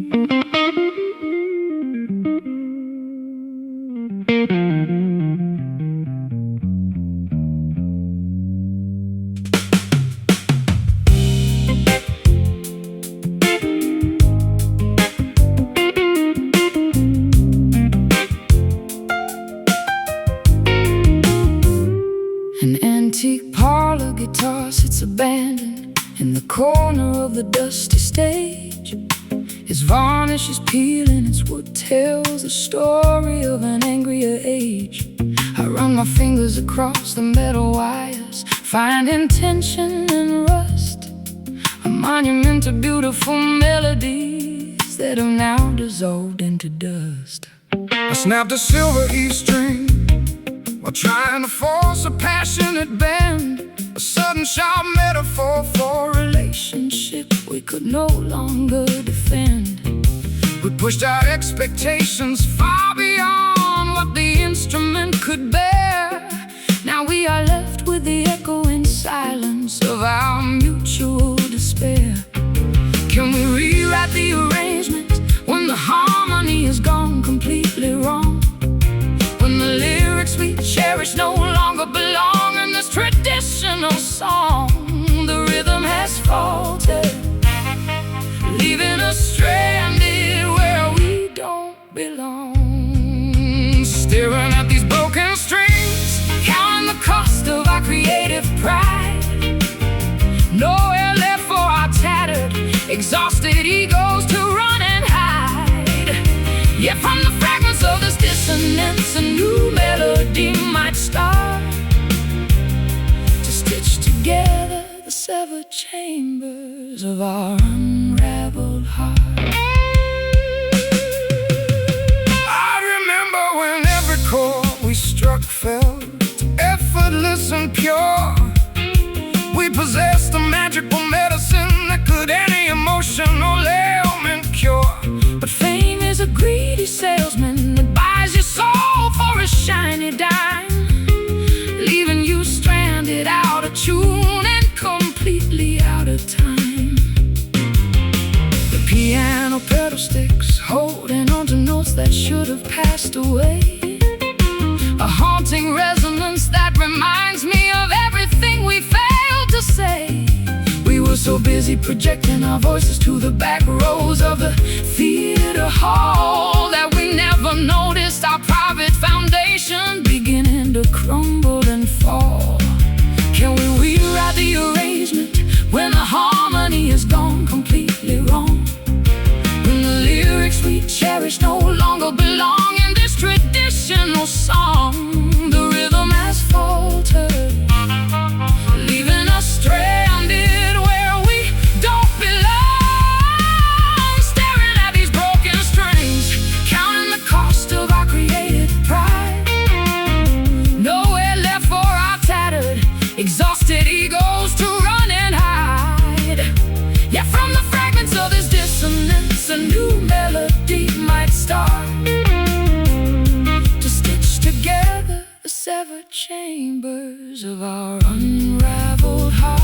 An antique parlor guitar sits abandoned in the corner of the dusty stage. Its varnish is peeling, its wood tells the story of an angrier age. I run my fingers across the metal wires, finding tension and rust, a monument to beautiful melodies that have now dissolved into dust. I snapped a silver E string while trying to force a passionate bend, a sudden sharp metaphor for a relationship we could no longer defend. We pushed our expectations far beyond what the instrument could bear. Now we are left with the echoing silence of our mutual despair. Can we rewrite the arrangement when the harmony has gone completely wrong? When the lyrics we cherish no longer belong in this traditional song? The rhythm has faltered, leaving us stranded where we don't belong. Staring at these broken strings, counting the cost of our creative pride. Nowhere left for our tattered, exhausted egos to run and hide. Yet from the fragments of this dissonance, a new melody might start to stitch together the severed chambers of our unraveled heart. I remember when every chord we struck felt effortless and pure. We possessed a magical medicine that could any emotional ailment cure. But fame is a greedy salesman that buys your soul for a shiny dime, leaving you stranded, out of tune, and completely out of time. The piano pedal sticks, holding on to notes that should have passed away. A haunting resonance that reminds me of everything we failed to say. We were so busy projecting our voices to the back rows of the theater hall that we never noticed our private foundation beginning to crumble and fall. Can we rewrite the arrangement when the harmony has gone completely wrong? When the lyrics we cherish no longer belong in this traditional song? The rhythm has faltered, leaving us stranded where we don't belong. Staring at these broken strings, counting the cost of our creative pride. nowhere left for our tattered, Exhausted egos to run and hide. yet from the fragments of this dissonance, a new melody might start to stitch together the severed chambers of our unraveled heart.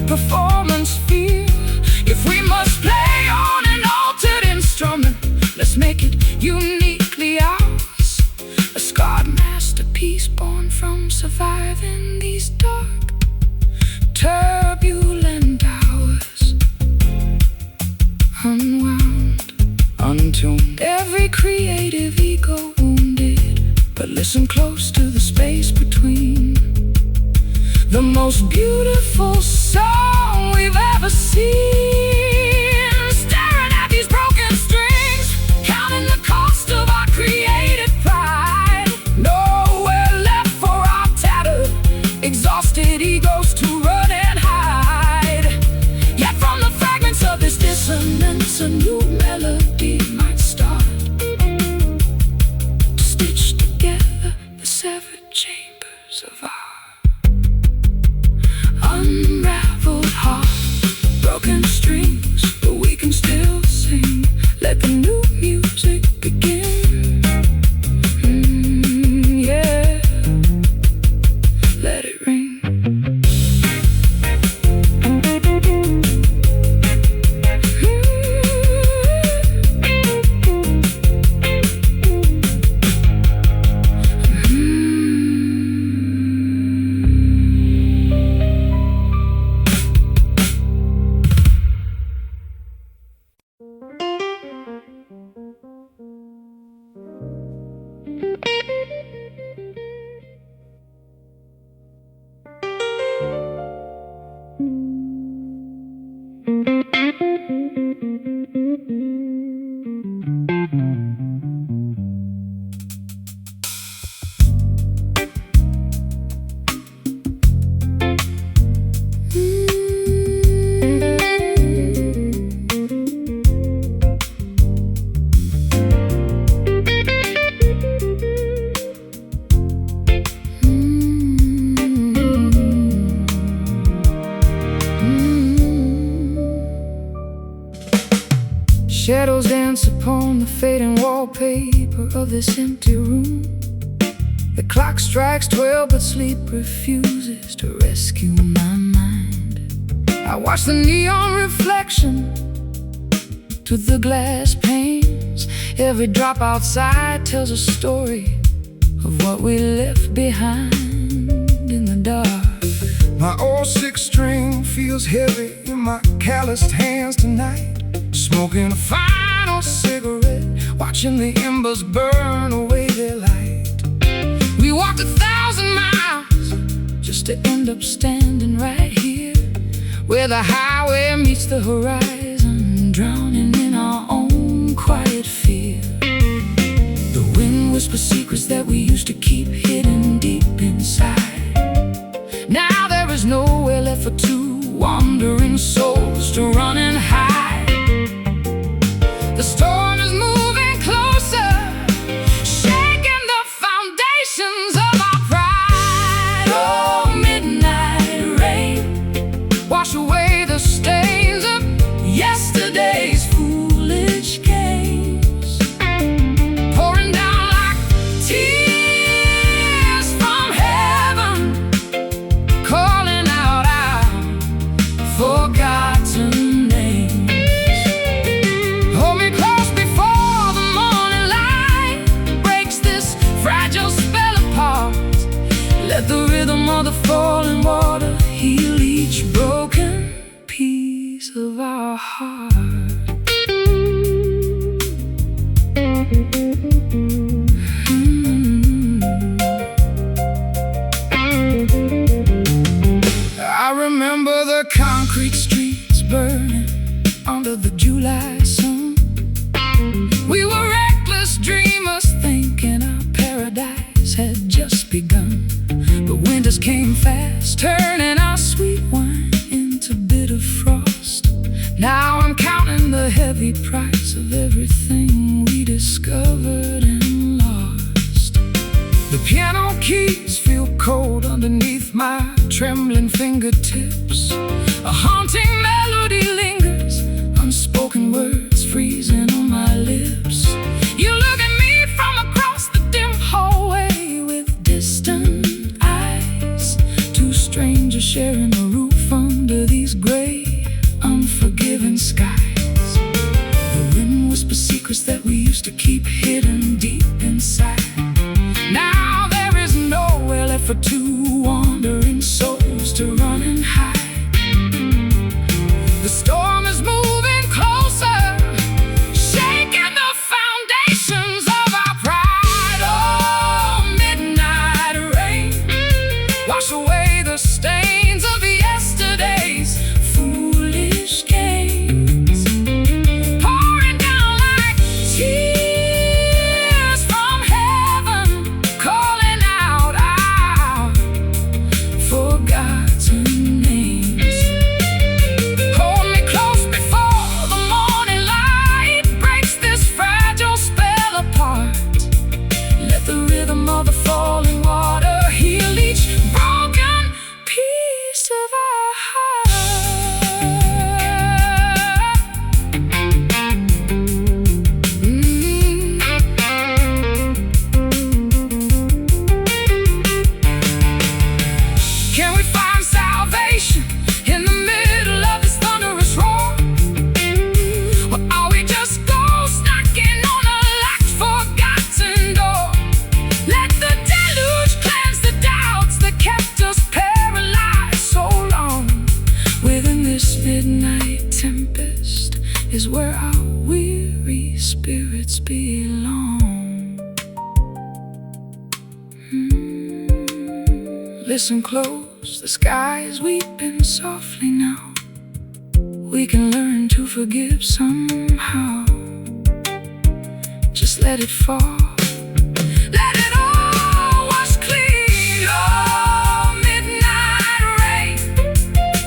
Performance fear. If we must play on an altered instrument, let's make it uniquely ours. A scarred masterpiece born from surviving these dark, turbulent hours. Unwound, untuned, every creative ego wounded. But listen close to the space between. The most beautiful song we've ever seen. Staring at these broken strings, counting the cost of our creative pride. Nowhere left for our tattered, exhausted egos to run Shadows dance upon the fading wallpaper of this empty room. The clock strikes 12, but sleep refuses to rescue my mind. I watch the neon reflection through the glass panes. Every drop outside tells a story of what we left behind in the dark. My old six-string feels heavy in my calloused hands tonight. Smoking a final cigarette, watching the embers burn away their light. We walked 1,000 miles just to end up standing right here, where the highway meets the horizon, drowning in our own quiet fear. The wind whispers secrets that we used to keep hidden deep inside. Now there is nowhere left for two wandering souls to run and hide. The storm is moving closer, shaking the foundations of our pride. Oh, midnight rain, wash away the stains of yesterday's foolish games, pouring down like tears from heaven, calling out our forgotten. Let the rhythm of the falling water heal each broken piece of our heart. I remember the concrete streets burning under the July sun. We were reckless dreamers, thinking our paradise had just begun. But winters came fast, turning our sweet wine into bitter frost. Now I'm counting the heavy price of everything we discovered and lost. The piano keys feel cold underneath my trembling fingertips. A haunting melody lingers, unspoken words freezing on my lips. You look at me from across the dim hallway with distant strangers sharing a roof under these gray, unforgiving skies. The wind whispers secrets that we used to keep hidden deep inside. Now there is nowhere left for two wandering souls to run and hide. The storm is moving closer, shaking the foundations of our pride. Oh, midnight rain, wash away the stains of yesterday's foolish games, pouring down like tears from heaven, calling out our forgotten names. Hold me close before the morning light breaks this fragile spell apart. Let the rhythm of the falling water heal each broken piece of our heart. Can we find salvation in the middle of this thunderous roar? Or are we just ghosts knocking on a locked, forgotten door? Let the deluge cleanse the doubts that kept us paralyzed so long. Within this midnight tempest is where our weary spirits belong. Listen close, the sky is weeping softly now. We can learn to forgive somehow. just let it fall. Let it all wash clean. Oh, midnight rain,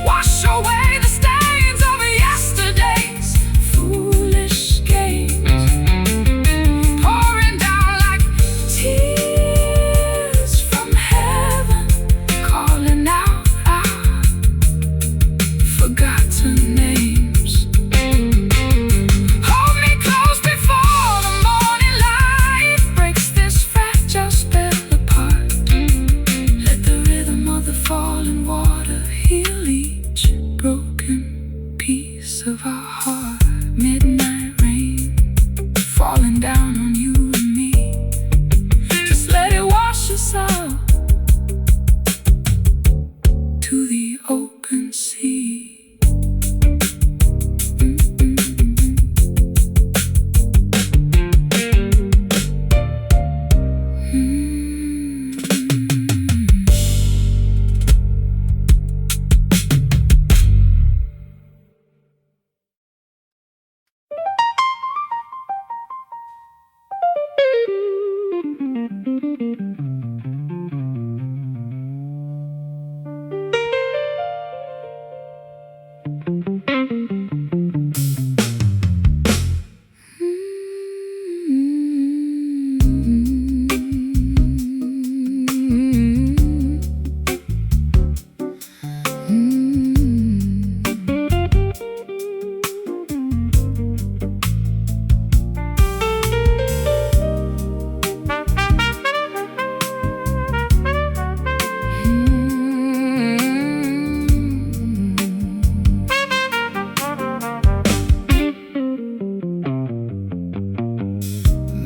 wash away the stains of yesterday's foolish games, pouring down like tears from heaven, calling out our forgotten names. Hold me close before the morning light breaks this fragile spell apart. Let the rhythm of the falling water heal each broken piece of our heart. Midnight rain falling down on you and me. Just let it wash us out to the open sea.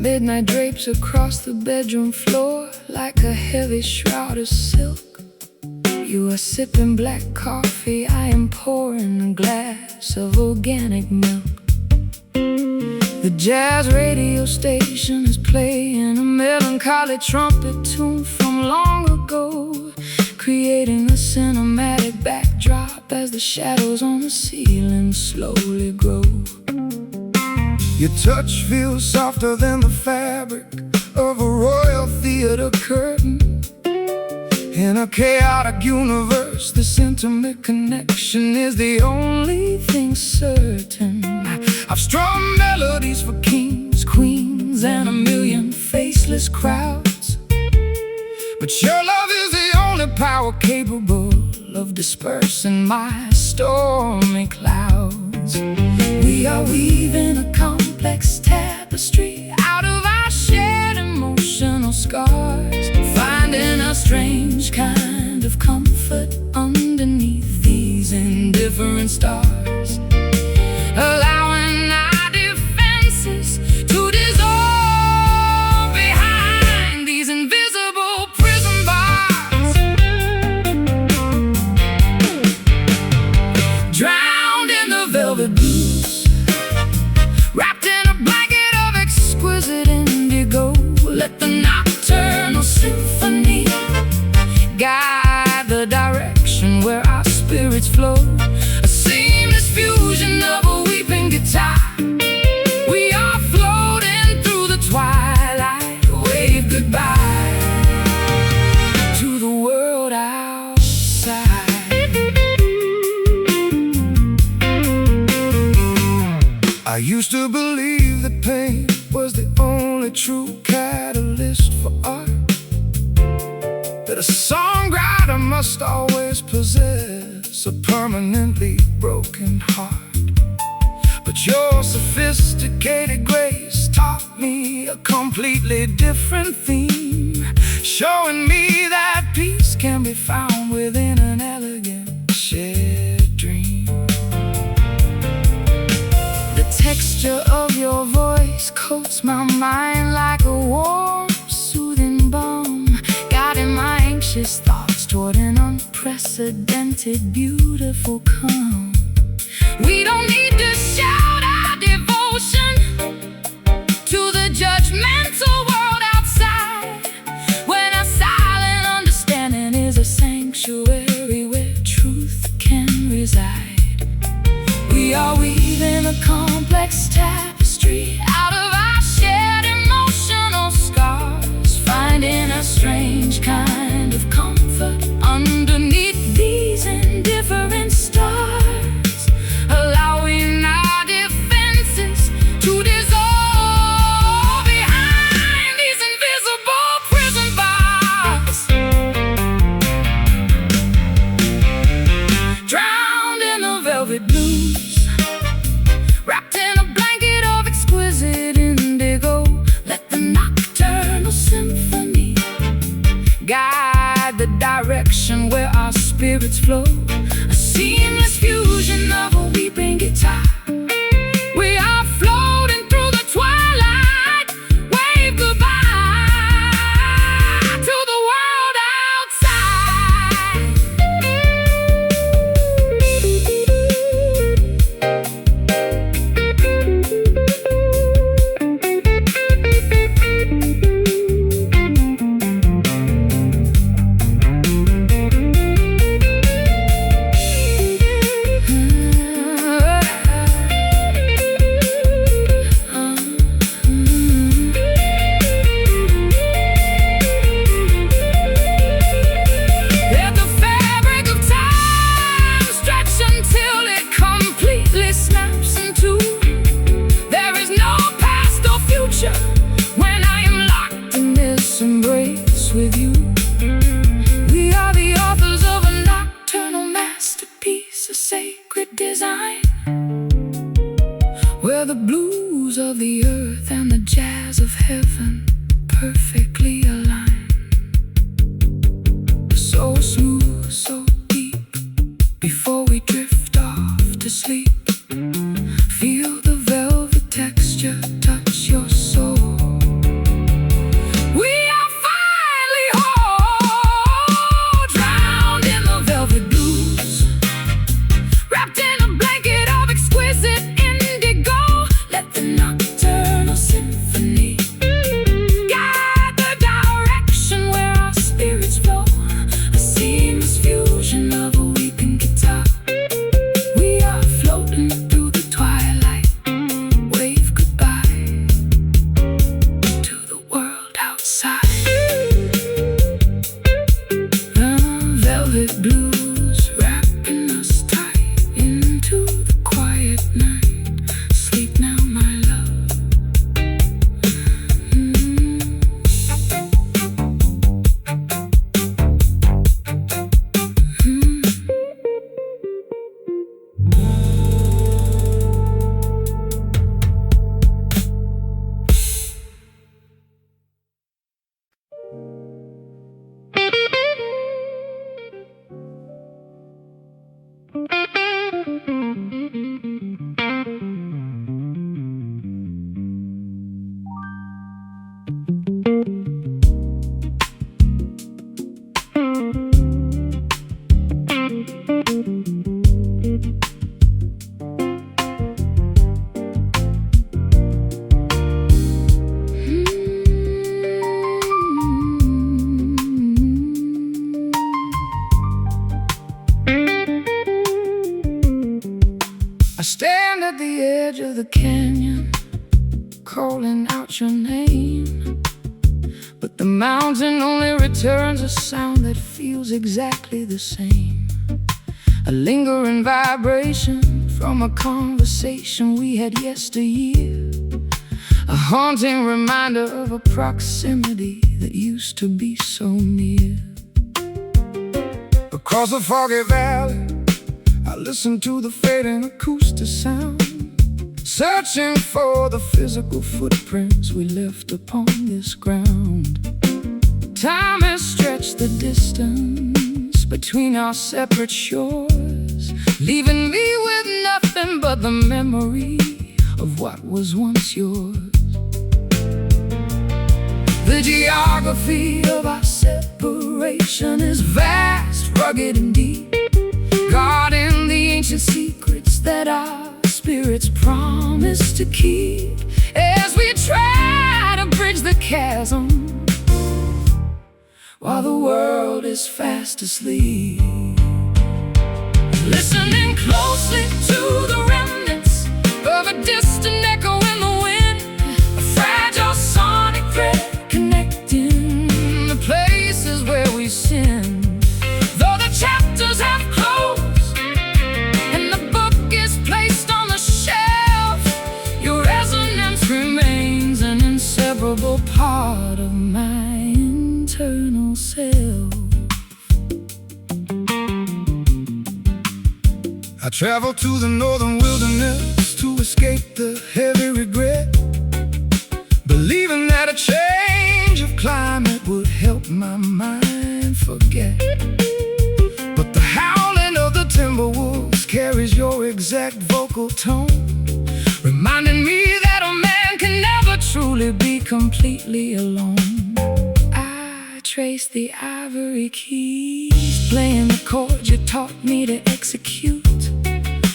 Midnight drapes across the bedroom floor like a heavy shroud of silk. You are sipping black coffee, I am pouring a glass of organic milk. The jazz radio station is playing a melancholy trumpet tune from long ago, creating a cinematic backdrop as the shadows on the ceiling slowly grow. Your touch feels softer than the fabric of a royal theater curtain. In a chaotic universe, this intimate connection is the only thing certain. I've strung melodies for kings, queens, and a million faceless crowds, but your love is the only power capable of dispersing my stormy clouds. We are weaving a complex tapestry out of our shared emotional scars, finding a strange kind of comfort underneath these indifferent stars, allowing our defenses to dissolve behind these invisible prison bars, drowned in the velvet blues, wrapped in a blanket of exquisite indigo. Let the nocturnal symphony guide the direction where our spirits flow, a seamless fusion of a weeping guitar. We are floating through the twilight, wave goodbye to the world outside. I used to believe that pain was the only true catalyst for art, that a songwriter must always possess a permanently broken heart. But your sophisticated grace taught me a completely different theme, showing me that peace can be found within an elegant shared dream. The texture of your voice coats my mind like a warm, soothing balm, guiding my anxious thoughts toward an unprecedented, beautiful calm. We don't need to shout our devotion to the judgmental world outside, when a silent understanding is a sanctuary where truth can reside. We are weaving a complex tapestry out of our shared emotions, heaven, perfectly aligned. So smooth, so deep, before we drift off to sleep. Feel the velvet texture touch your soul. We are finally whole, drowned in the velvet blues, wrapped in a blanket of exquisite indigo. Let the nocturnal symphony guide the direction where our spirits flow. A seamless fusion of a weeping guitar. We are floating through the twilight. Wave goodbye to the world outside. Velvet blues wrapping us tight into the quiet night. Sleep now, my love. I stand at the edge of the canyon, calling out your name, but the mountain only returns a sound that feels exactly the same. A lingering vibration from a conversation we had yesteryear. A haunting reminder of a proximity that used to be so near. Across the foggy valley, I listen to the fading acoustic sound, searching for the physical footprints we left upon this ground. Time has stretched the distance between our separate shores, leaving me with nothing but the memory of what was once yours. The geography of our separation is vast, rugged and deep, guarding the ancient secrets that our spirits promise to keep. As we try to bridge the chasm while the world is fast asleep, listening closely to the remnants of a distant echo in the wind, a fragile sonic thread connecting the places where we sin. Though the chapters have closed and the book is placed on the shelf, your resonance remains an inseparable part of my internal self. I travel to the northern wilderness to escape the heavy regret, believing that a change of climate would help my mind forget. But the howling of the timber wolves carries your exact vocal tone, reminding me that a man can never truly be completely alone. I trace the ivory keys, playing the chords you taught me to execute,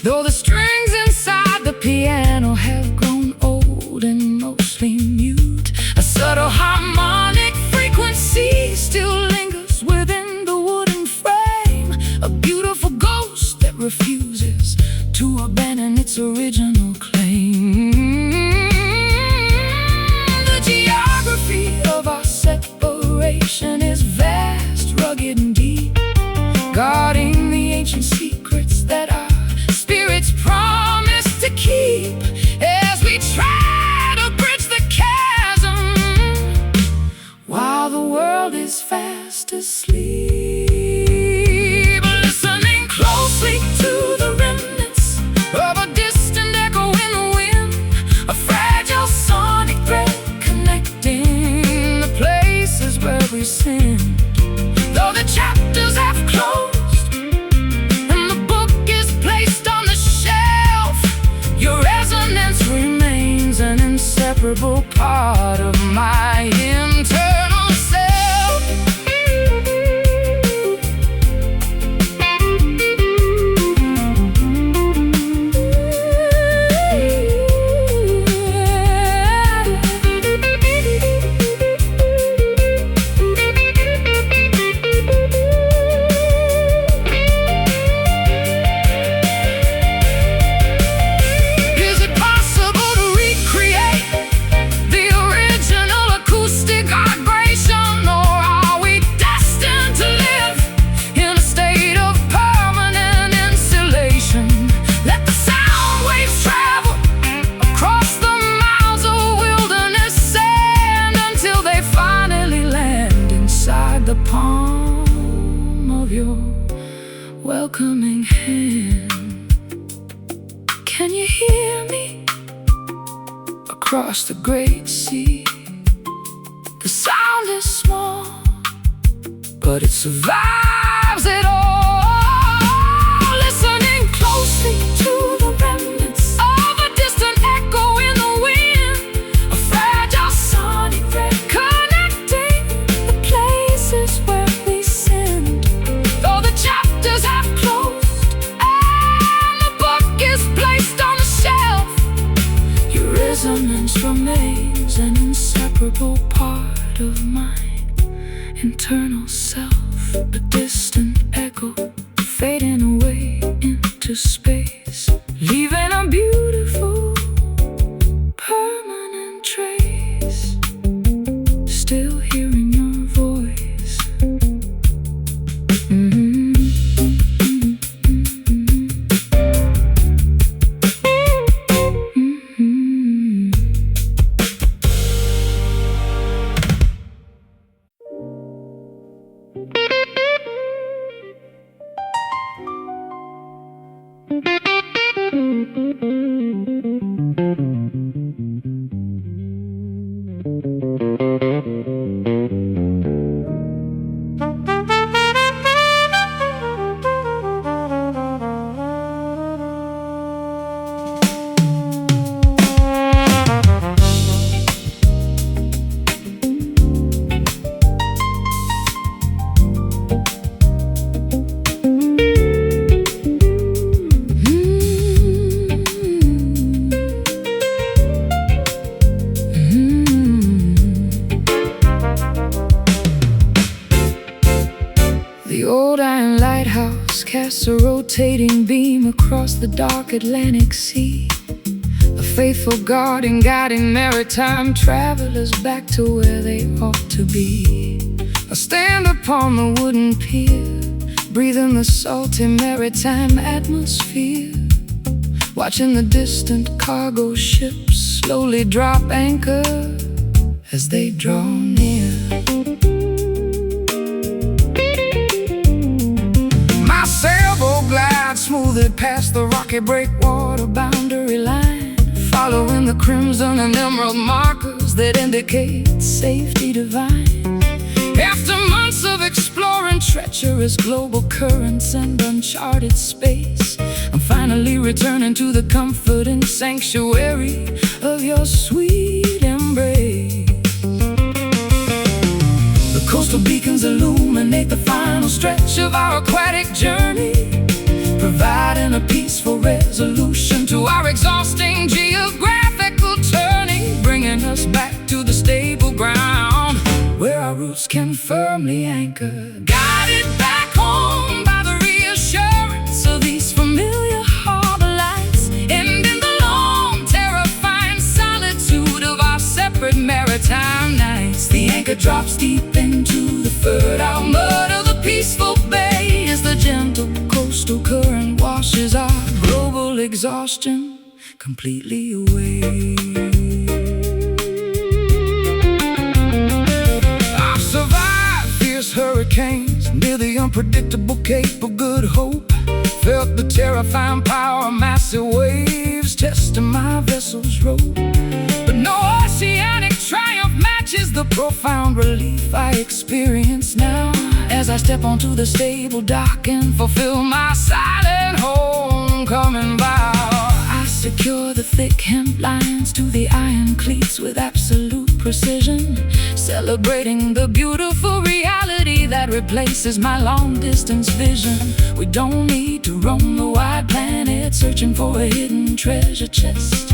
though the strings inside the piano have grown old and mostly mute. A subtle harmonic frequency still lingers within the wooden frame, a beautiful ghost that refuses to abandon its original claim. The geography of our separation is vast, rugged and deep, guarding the ancient secrets that our spirits promise to keep. As we try to bridge the chasm we sinned. Though the chapters have closed and the book is placed on the shelf, your resonance remains an inseparable part of my internal self. Is it possible to recreate the original acoustic vibration, or are we destined to live in a state of permanent insulation? Let the sound waves travel across the miles of wilderness sand until they finally land inside the palm of your welcoming hand. Can you hear me across the great sea? The sound is small, but it survives it all. Listening closely to the remnants of a distant echo in the wind, a fragile sunny thread connecting the places where we sinned. Though the chapters have closed and the book is placed on the shelf, your resonance remains an inseparable part of my internal self, a distant echo fading away into space, leaving a beautiful permanent trace. Still hearing your voice. The old iron lighthouse casts a rotating beam across the dark Atlantic Sea, a faithful guardian guiding maritime travelers back to where they ought to be. I stand upon the wooden pier, breathing the salty maritime atmosphere, watching the distant cargo ships slowly drop anchor as they draw near. My sailboat glides smoothly past the rocky breakwater boundary line, following the crimson and emerald markers that indicate safety divine. After months of exploring treacherous global currents and uncharted space, I'm finally returning to the comfort and sanctuary of your sweet embrace. The coastal beacons illuminate the final stretch of our aquatic journey, providing a peaceful resolution to our exhausting geographical turning, bringing us back to the stable ground where our roots can firmly anchor, guided back home by the reassurance of these familiar harbor lights, and in the long, terrifying solitude of our separate maritime nights. The anchor drops deep into the fertile mud of the peaceful bay as the gentle coastal current washes our global exhaustion completely away. Hurricanes near the unpredictable Cape of Good Hope, felt the terrifying power of massive waves testing my vessel's rope. But no oceanic triumph matches the profound relief I experience now as I step onto the stable dock and fulfill my silent homecoming vow. I secure the thick hemp lines to the iron cleats with absolute precision, celebrating the beautiful reality that replaces my long-distance vision. We don't need to roam the wide planet searching for a hidden treasure chest,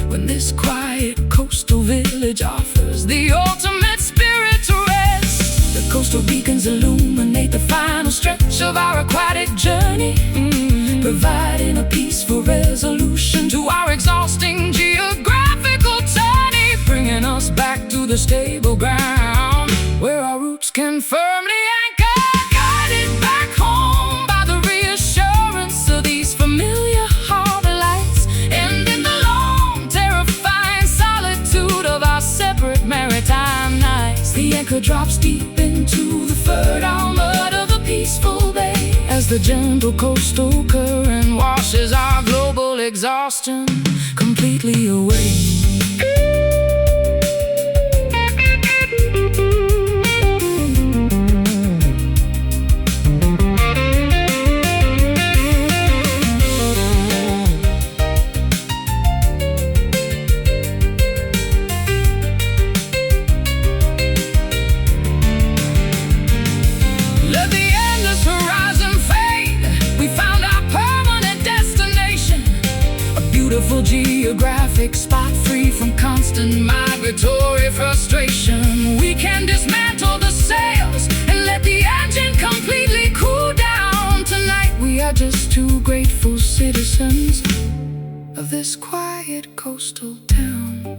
when this quiet coastal village offers the ultimate spirit to rest. The coastal beacons illuminate the final stretch of our aquatic journey, providing a peaceful resolution to our exhausting geographical journey, bringing us back to the stable ground where our roots can firmly anchor, guided back home by the reassurance of these familiar harbor lights, and in the long, terrifying solitude of our separate maritime nights. The anchor drops deep into the fertile mud of a peaceful bay as the gentle coastal current washes our global exhaustion completely away. Geographic spot free from constant migratory frustration. We can dismantle the sails and let the engine completely cool down. Tonight we are just two grateful citizens of this quiet coastal town,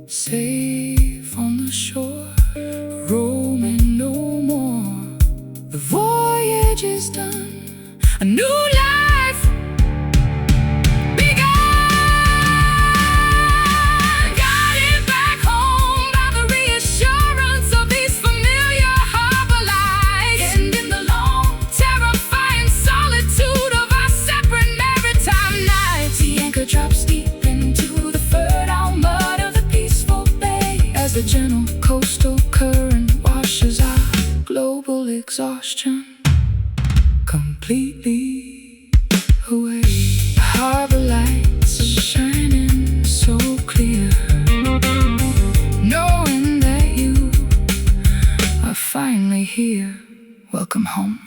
safe on the shore, roaming no more. The voyage is done, a new life drops deep into the fertile mud of the peaceful bay as the gentle coastal current washes our global exhaustion completely away. Harbor lights shining so clear, knowing that you are finally here. Welcome home.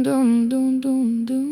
Dum dum dum dum.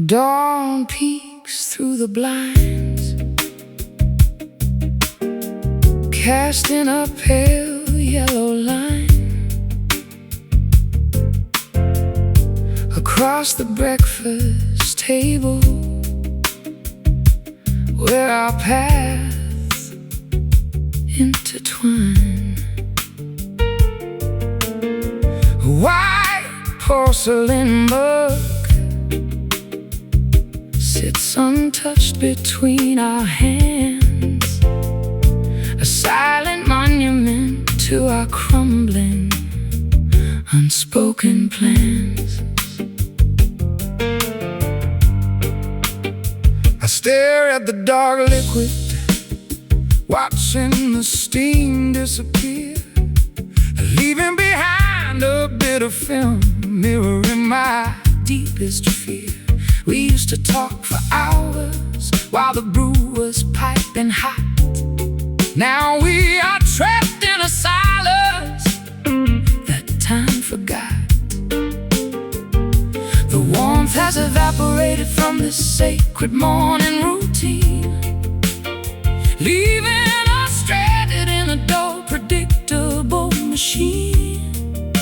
Dawn peeks through the blinds, casting a pale yellow line across the breakfast table where our paths intertwine. A white porcelain mug sits untouched between our hands, a silent monument to our crumbling, unspoken plans. I stare at the dark liquid, watching the steam disappear, leaving behind a bit of film, mirroring my deepest fear. We used to talk for hours while the brew was piping hot. Now we are trapped in a silence, forgot. The warmth has evaporated from this sacred morning routine, leaving us stranded in a dull, predictable machine,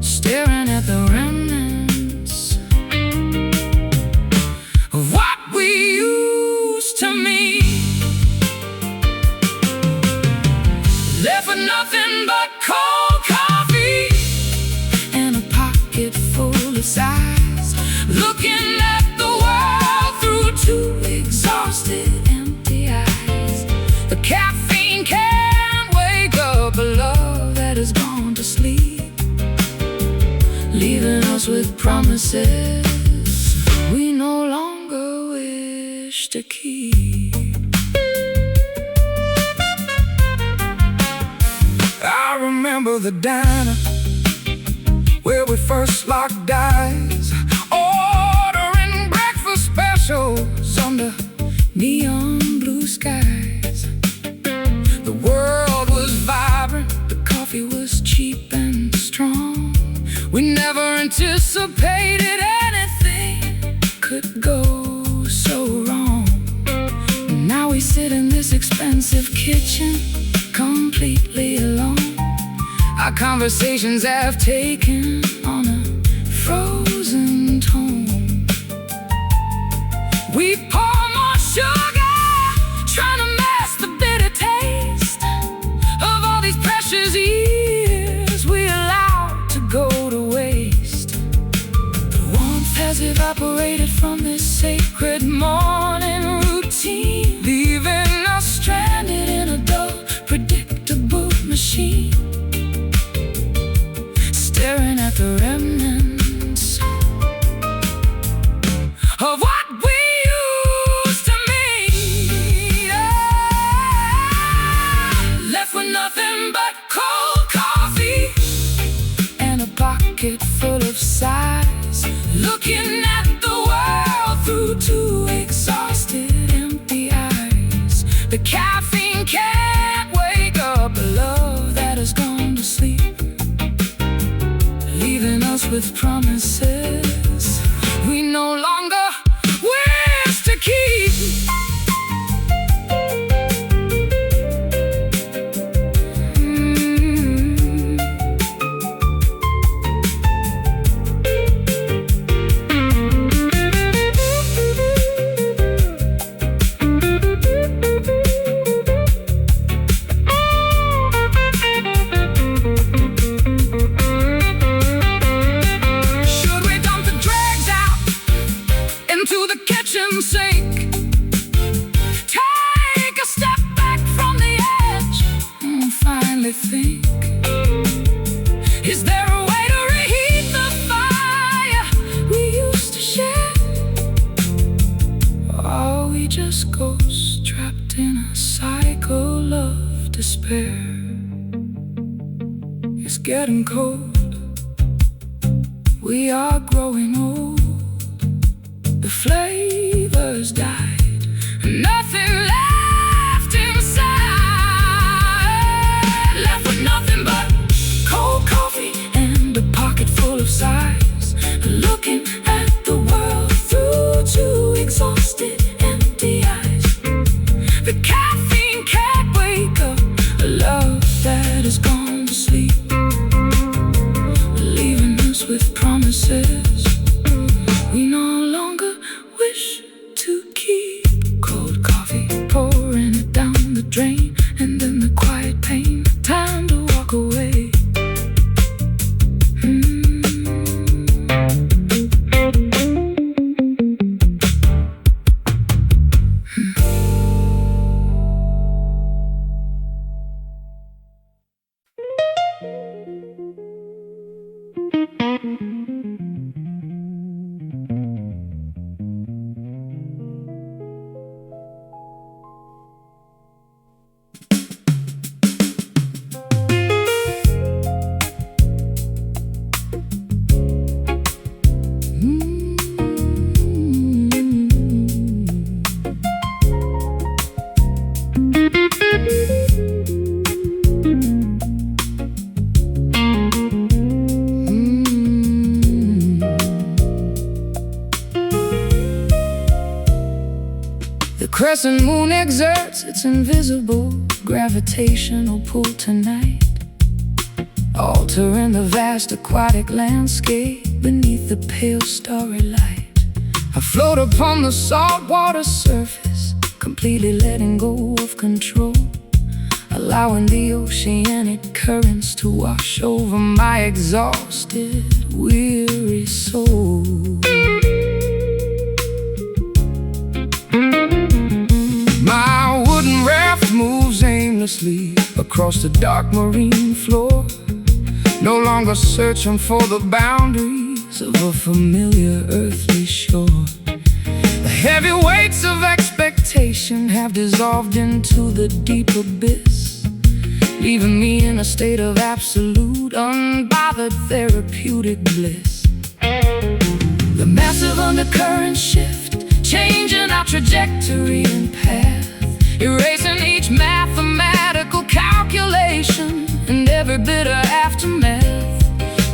staring at the remnants of what we used to meet. Left with nothing but cold coffee and a pocket full of sighs, looking at the world through two exhausted empty eyes. The caffeine can't wake up a love that has gone to sleep, leaving us with promises we no longer wish to keep. I remember the diner where we first locked eyes, ordering breakfast specials under neon blue skies. The world was vibrant, the coffee was cheap and strong. We never anticipated anything could go so wrong. Now we sit in this expensive kitchen, completely alone. Our conversations have taken on a frozen tone. We pour more sugar, trying to mask the bitter taste of all these precious years we allowed to go to waste. The warmth has evaporated from this sacred morning routine, leaving us stranded in a dull, predictable machine, staring at the remnants of what we used to meet. Left with nothing but cold coffee and a pocket full of sighs, looking at the world through two exhausted empty eyes. The caffeine can't wake up a love that has gone to sleep, leaving us with promises we no longer wish to keep. To the kitchen sink, take a step back from the edge, and finally think, is there a way to reheat the fire we used to share? Or are we just ghosts trapped in a cycle of despair? It's getting cold, we are growing old. The flavors died, and nothing left inside. Left with nothing but cold coffee and a pocket full of sighs, looking at the world through two exhausted empty eyes. The caffeine can't wake up a love that has gone to sleep, leaving us with promises we no longer wish to keep. Cold coffee crescent moon exerts its invisible gravitational pull tonight, altering the vast aquatic landscape beneath the pale starry light. I float upon the saltwater surface, completely letting go of control, allowing the oceanic currents to wash over my exhausted, weary soul. My wooden raft moves aimlessly across the dark marine floor, no longer searching for the boundaries of a familiar earthly shore. The heavy weights of expectation have dissolved into the deep abyss, leaving me in a state of absolute, unbothered therapeutic bliss. The massive undercurrents shift, changing our trajectory and path, erasing each mathematical calculation and every bitter aftermath.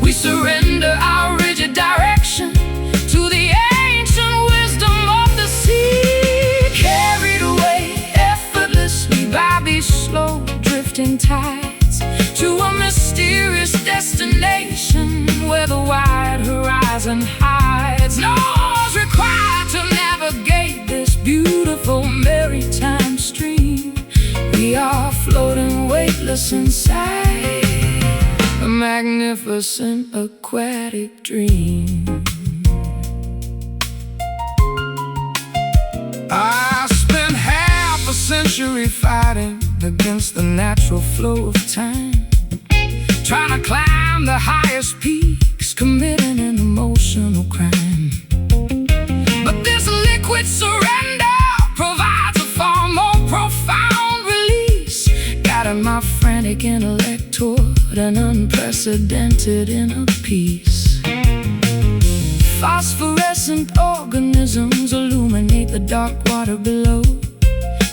We surrender our rigid direction to the ancient wisdom of the sea, carried away effortlessly by these slow drifting tides, to a mysterious destination where the wide horizon hides. No one's required to navigate this beautiful maritime stream. We are floating weightless inside a magnificent aquatic dream. I spent half a century fighting against the natural flow of time, trying to climb the highest peaks, committing an emotional crime. But this liquid surrender provides a far more profound release, guiding my frantic intellect toward an unprecedented inner peace. Phosphorescent organisms illuminate the dark water below,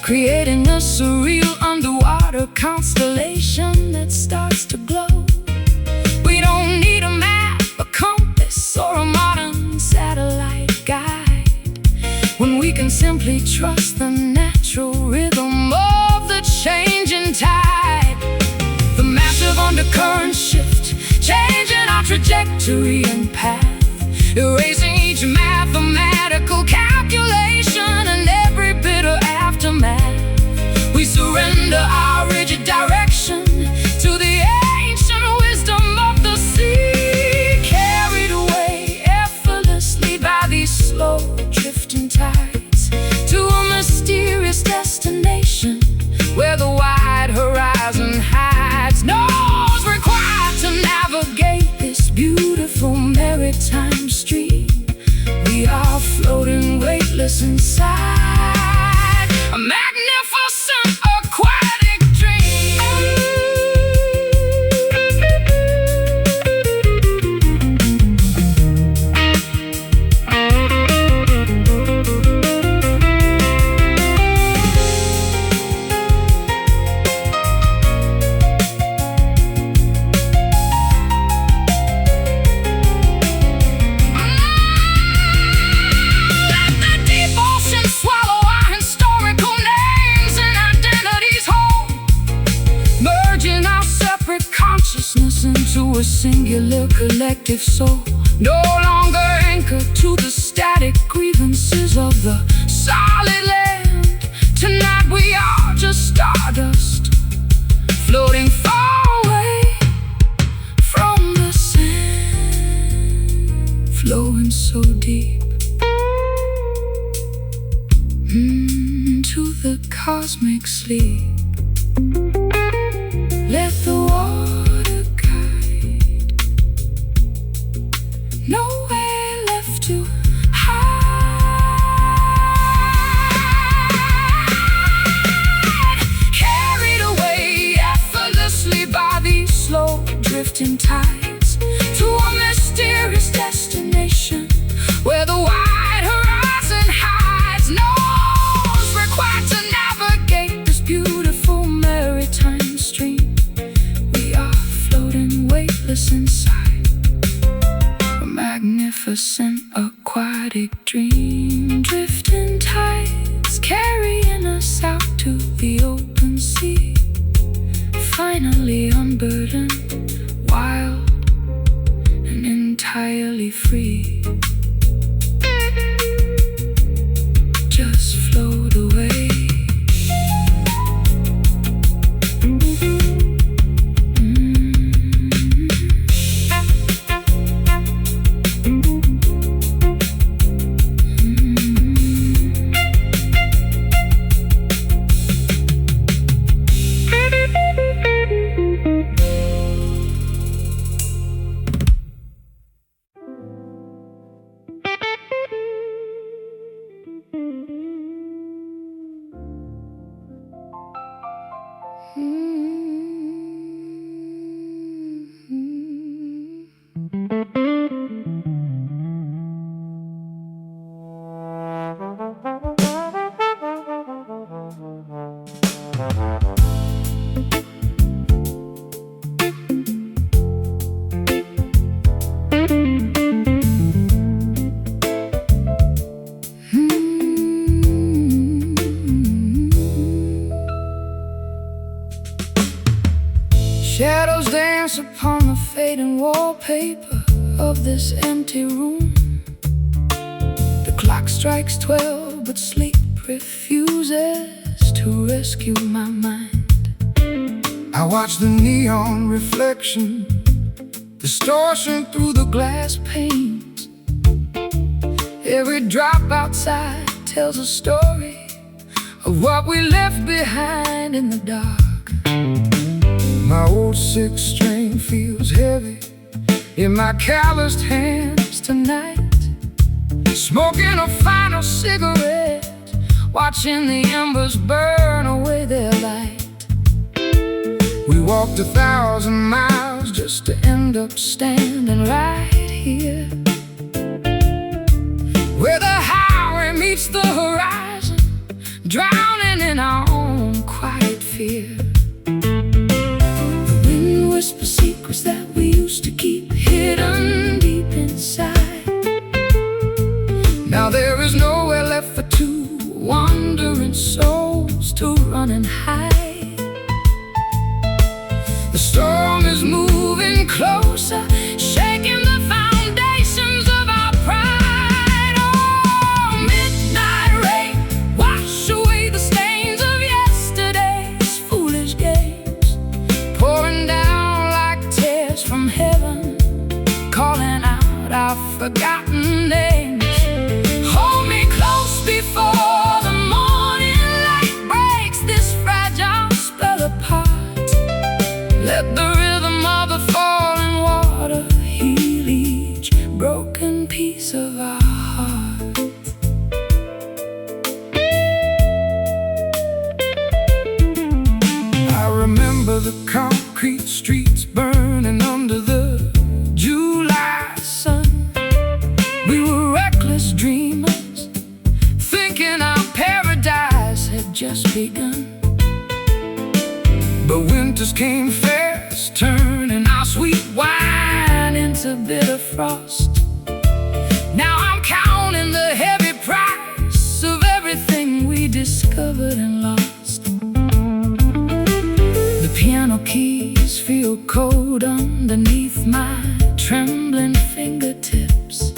creating a surreal underwater constellation that starts to glow. We don't need a map, a compass, or a modern satellite guide, when we can simply trust the natural rhythm of the changing tide. The massive undercurrents shift, changing our trajectory and path, erasing each mathematical calculation and every bitter aftermath. We surrender our rigid direction to the ancient wisdom of the sea, carried away effortlessly by these slow drifting tides, to a mysterious destination where the wide horizon hides. No one's required to navigate this beautiful maritime stream. We are floating weightless inside a magnificent aquatic dream. Into a singular collective soul, no longer anchored to the static grievances of the solid land. Tonight we are just stardust, floating far away from the sand, flowing so deep into the cosmic sleep. Let the water guide, nowhere left to hide, carried away effortlessly by these slow drifting tides, to a mysterious destination where the wide horizon hides. No one's required to navigate this beautiful maritime stream. We are floating weightless inside a magnificent aquarium. aquatic dream, drifting tides carrying us out to the open sea. Finally unburdened, wild and entirely free. Just float away. Shadows dance upon the fading wallpaper of this empty room. The clock strikes 12, but sleep refuses to rescue my mind. I watch the neon reflection, distortion through the glass panes. Every drop outside tells a story of what we left behind in the dark. My old sixth string feels heavy in my calloused hands tonight. Smoking a final cigarette, watching the embers burn away their light. We walked 1,000 miles just to end up standing right here, where the highway meets the horizon, drowning in our own quiet fear. Whisper secrets that we used to keep hidden deep inside. Now there is nowhere left for two wandering souls to run and hide. The storm is moving closer, shaking the foundations of our pride. Oh, midnight rain, wash away the stains of yesterday's foolish games, pouring down from heaven, calling out our forgotten names. Hold me close before the morning light breaks this fragile spell apart. Let the rhythm of the falling water heal each broken piece of our heart. I remember the concrete streets burning under the July sun. We were reckless dreamers, thinking our paradise had just begun. But winters came fast, turning our sweet wine into bitter frost. Now I'm counting the heavy price of everything we discovered and lost. Piano keys feel cold underneath my trembling fingertips.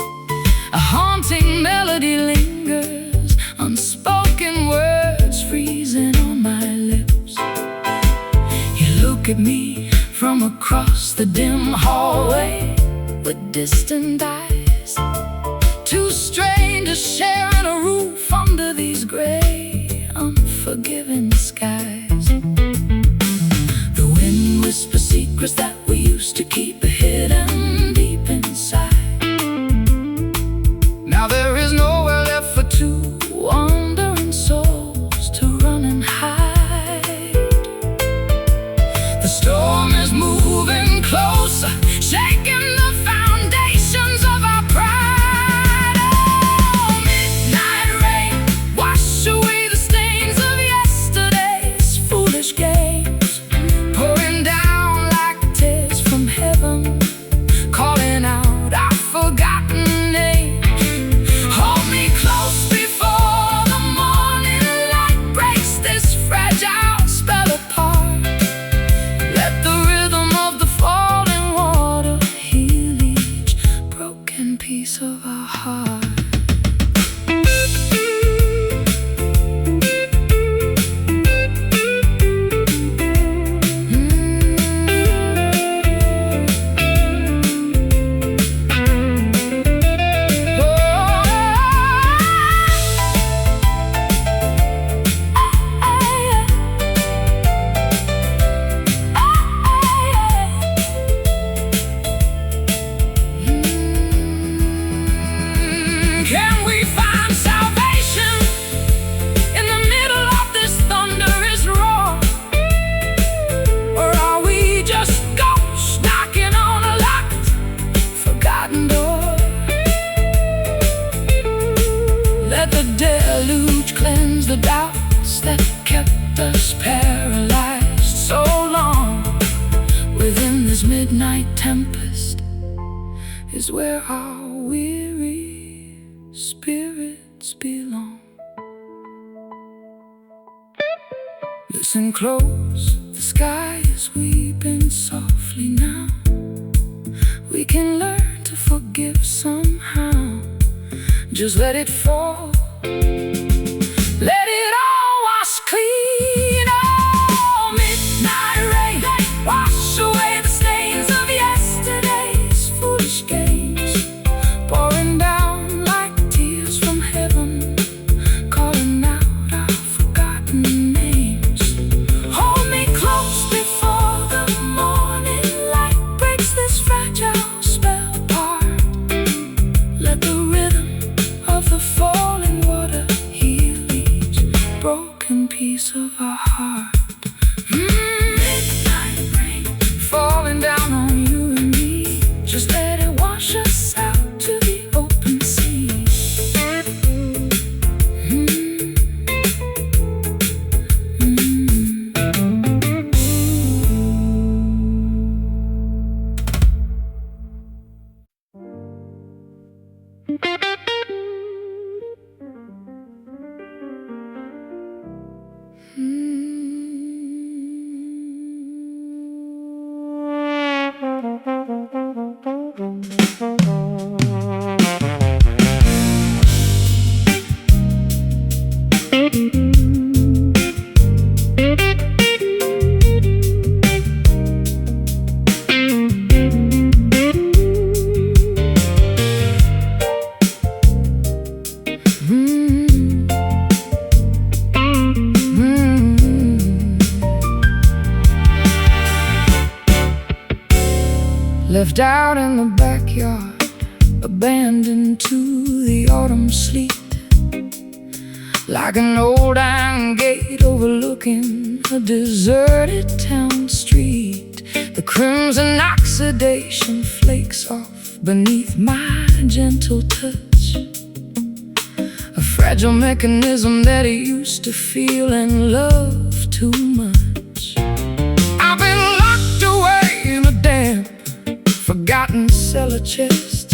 A haunting melody lingers, unspoken words freezing on my lips. You look at me from across the dim hallway with distant eyes. Two strangers sharing a roof under these gray, unforgiving skies. Whisper secrets that we used to keep hidden deep inside. Now there is nowhere left for two wandering souls to run and hide. The storm is moving closer, shaking the foundations of our pride. Oh, midnight rain, wash away the stains of yesterday's foolish games, pouring down like tears from heaven, that kept us paralyzed so long. Within this midnight tempest is where our weary spirits belong. Listen close, the sky is weeping softly now. We can learn to forgive somehow. Just let it fall, let it all wash clean. Oh, midnight rain, wash away the stains of yesterday's foolish games, pouring down like tears from heaven, calling out our forgotten names. Hold me close before the morning light breaks this fragile spell apart. Let the rhythm of the falling water heal each broken piece of our heart. Midnight rain falling down on you and me. Just let it wash us out to the open sea. Left out in the backyard, abandoned to the autumn sleet, like an old iron gate overlooking a deserted town street. The crimson oxidation flakes off beneath my gentle touch, a fragile mechanism that I used to feel and love too much. I've been locked away in a damp, forgotten cellar chest,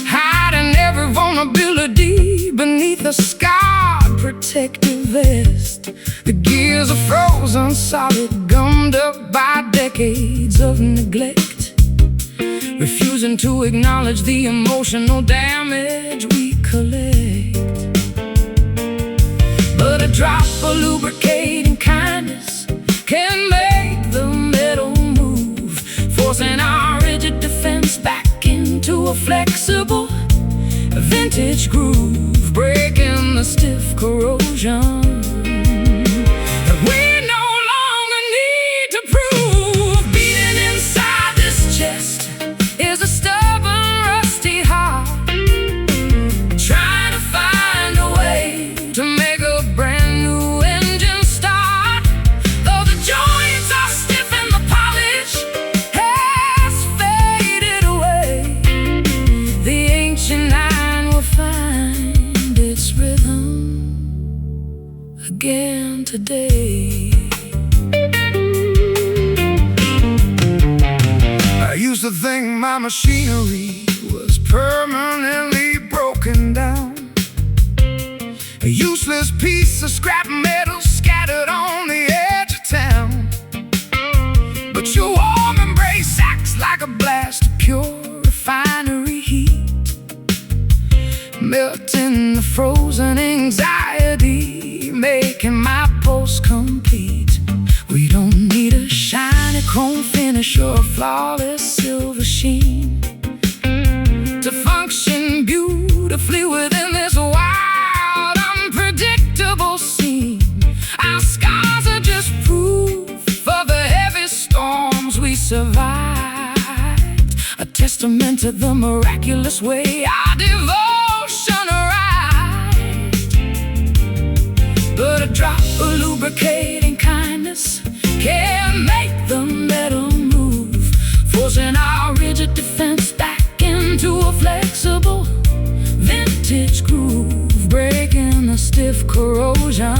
hiding every vulnerability beneath a scarred protective vest. The gears are frozen solid, gummed up by decades of neglect, refusing to acknowledge the emotional damage we collect. But a drop of lubricating kindness can make the metal move, forcing our rigid defense back into a flexible vintage groove, breaking the stiff corrosion that we no longer need to prove. Beating inside this chest is a stubborn, rusty heart, trying to find a way to make a brand new engine start. Though the joints are stiff and the polish has faded away, the ancient iron will find its rhythm again today. I used to think my machinery was permanently broken down, a useless piece of scrap metal scattered on the edge of town. But your warm embrace acts like a blast of pure refinery heat, melting the frozen anxiety, making my pulse complete. We don't need a shiny chrome finish or a flawless silver sheen to function beautifully within this wild, unpredictable scene. Our scars are just proof of the heavy storms we survived, a testament to the miraculous way our devotion arrived. But a drop of lubricating kindness can make the metal move, forcing our rigid defense back into a flexible vintage groove, breaking the stiff corrosion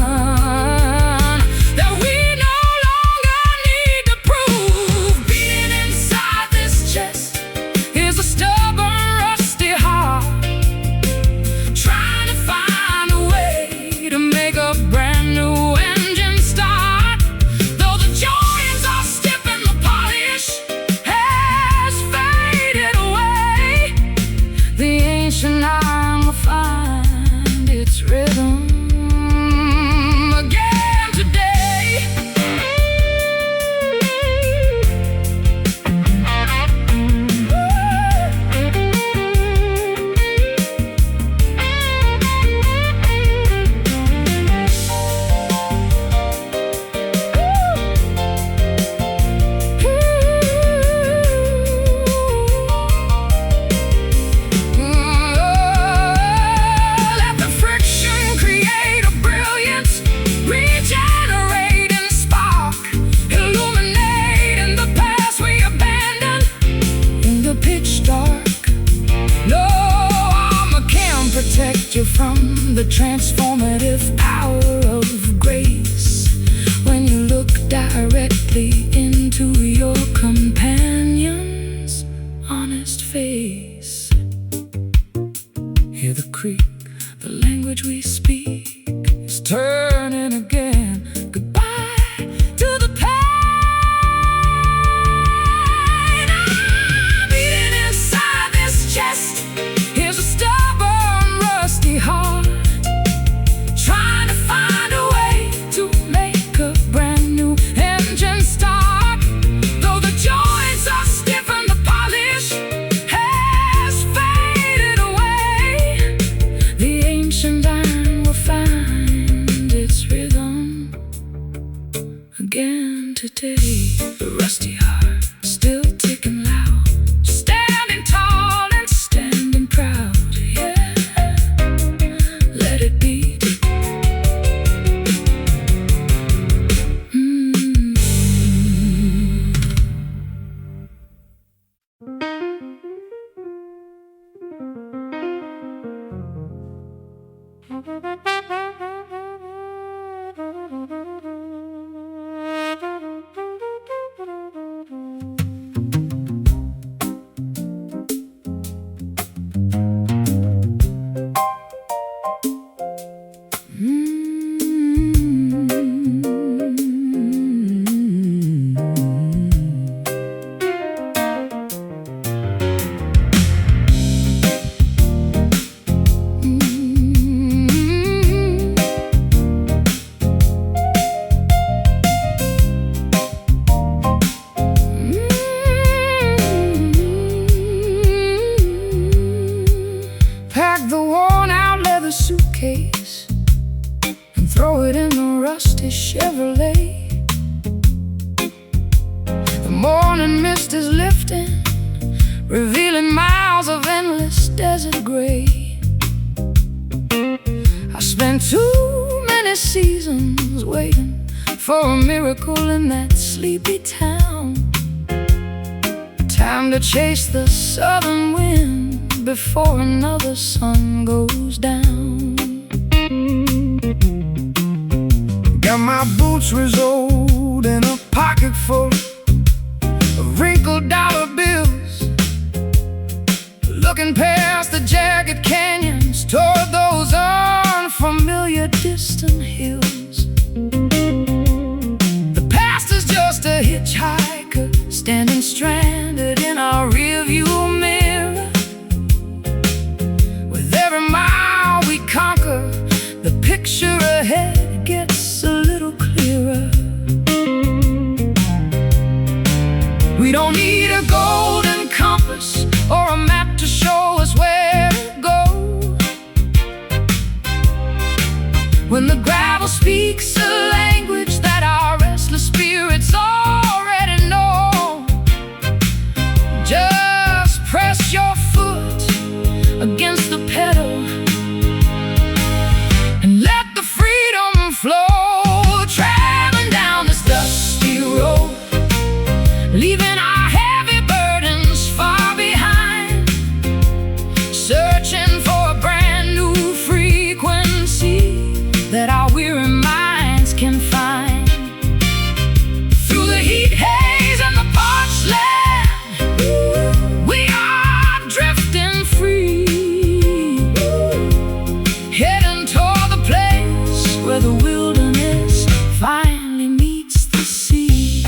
for a miracle in that sleepy town. Time to chase the southern wind before another sun goes down. Got my boots resoled in a pocket full of wrinkled dollar bills, looking past the jagged canyons toward those unfamiliar distant hills. The past is just a hitchhiker standing stranded in our rearview mirror. With every mile we conquer, the picture ahead gets a little clearer. We don't need a golden compass or a map to show us where to go. When the gravel speaks a language that our restless spirits already know, just press your foot against the pedal and let the freedom flow, traveling down this dusty road, leaving our heavy burdens far behind, searching for a brand new frequency that our weary minds can find. Through the heat, haze, and the parched land, we are drifting free, heading toward the place where the wilderness finally meets the sea.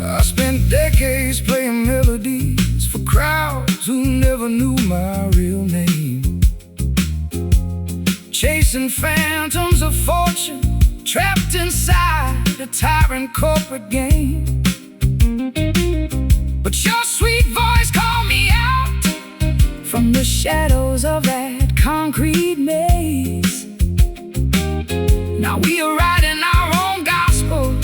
I spent decades playing melodies for crowds who never knew my real name, chasing phantoms of fortune, trapped inside a tyrant corporate game. But your sweet voice called me out from the shadows of that concrete maze. Now we are writing our own gospel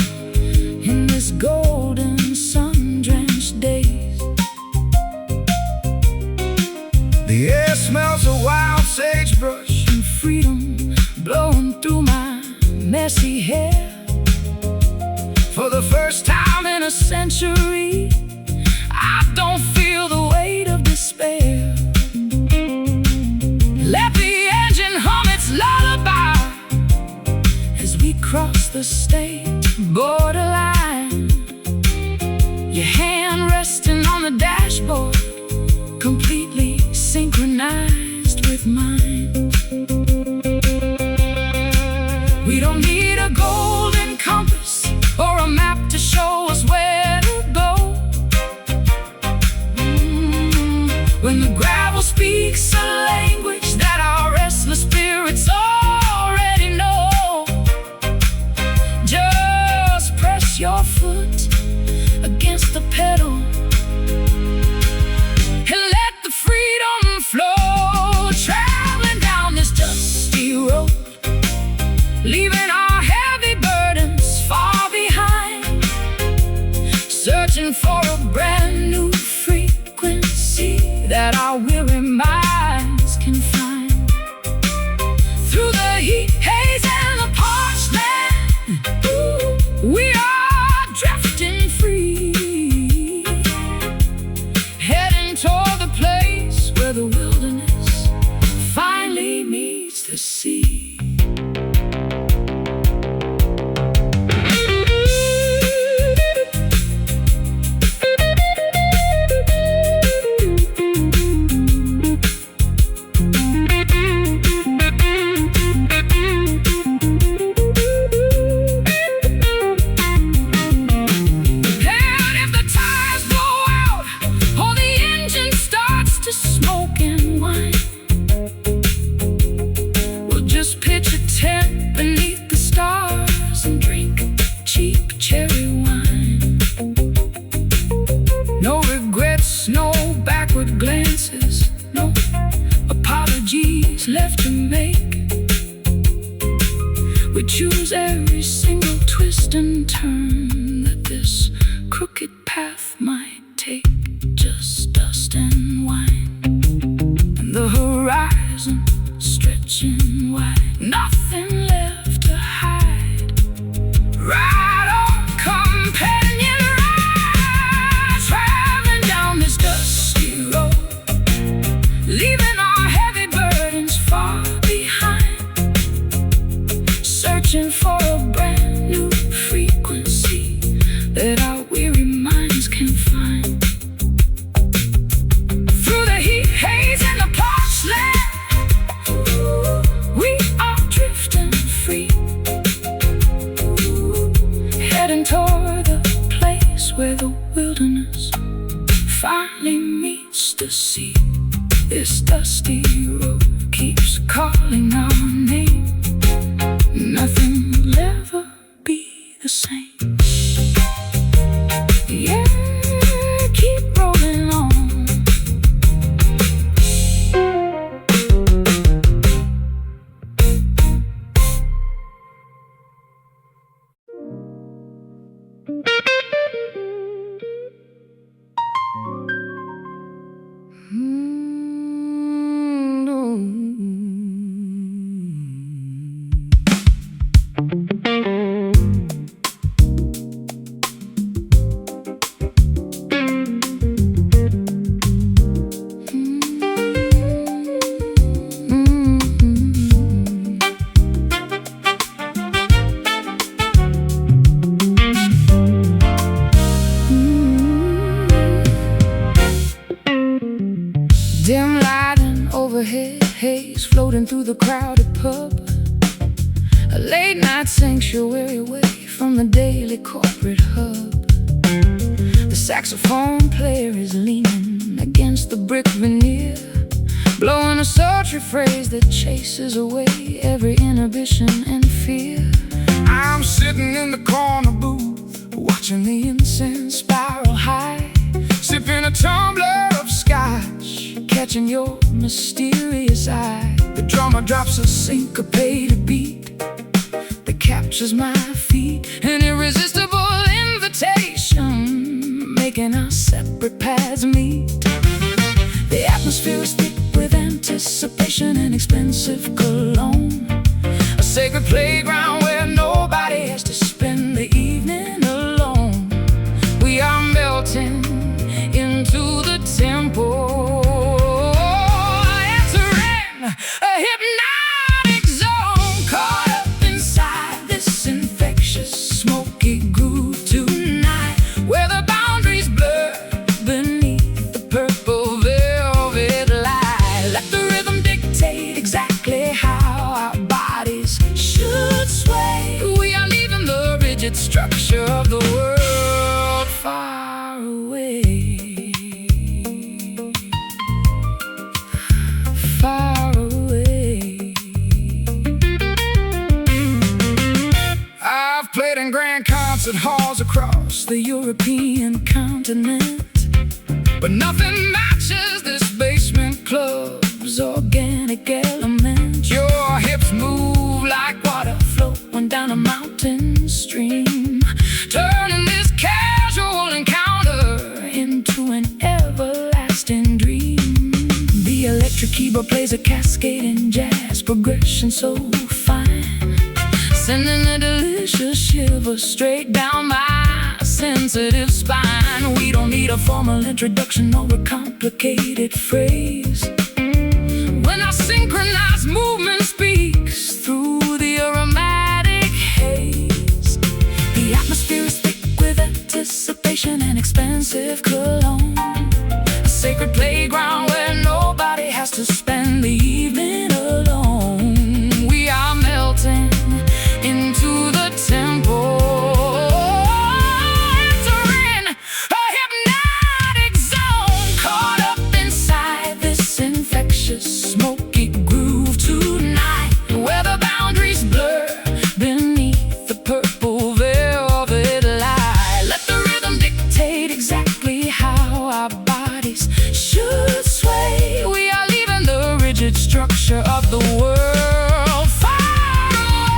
in this golden sun-drenched days. The air smells of wild sagebrush and freedom blowing through my messy hair. For the first time in a century, I don't feel the weight of despair. Let the engine hum its lullaby as we cross the state borderline. Your hand resting on the dashboard, completely synchronized with mine. We don't need a golden compass or a map to show us where to go. When the gravel speaks a language that our restless spirits already know, just press your foot against the pedal and let the freedom flow, traveling down this dusty road, leaving our heavy burdens far behind, searching for a brand new frequency that our weary minds can find. Through the heat, haze, and the parched land, we are drifting free, heading toward the place where the wilderness finally meets the sea. Glances, no apologies left to make. We choose every single twist and turn that this crooked path might take. Just dust and wine, and the horizon stretching wide. Nothing left to hide. place where the wilderness finally meets the sea. This dusty road keeps calling our name. Nothing will ever be the same. Yeah, keep rolling on. Dim light and overhead haze floating through the crowded pub. A late night sanctuary away from the daily corporate hub. The saxophone player is leaning against the brick veneer, blowing a sultry phrase that chases away every inhibition and fear. I'm sitting in the corner booth, watching the incense spiral high, sipping a tumbler of scotch, catching your mysterious eye. The drummer drops a syncopated beat that captures my feet, an irresistible invitation, making our separate paths meet. The atmosphere is thick with anticipation and expensive cologne, a sacred playground where nobody has to spend the evening alone. We are melting into the tempo, entering a hypnotic zone, caught up inside this infectious smoky groove tonight, where the boundaries blur beneath the purple velvet light. Let the rhythm dictate exactly how our bodies should sway. We are leaving the rigid structure of the world far away. Far away. I've played in grand concert halls across the European continent, but nothing matches this basement club's organic element. Your hips move like water flowing down a mountain stream, turning this casual encounter into an everlasting dream. The electric keyboard plays a cascading jazz progression so fine, sending a delicious shiver straight down my sensitive spine. We don't need a formal introduction or a complicated phrase when our synchronized movement speaks through the aromatic haze. The atmosphere is thick with anticipation and expensive cologne, a sacred playground where nobody has to spend the evening alone. We are melting into the tempo, entering a hypnotic zone, caught up inside this infectious smoky groove tonight, where the boundaries blur beneath the purple velvet light. Let the rhythm dictate exactly how our bodies should sway. We are leaving the rigid structure of the world far away.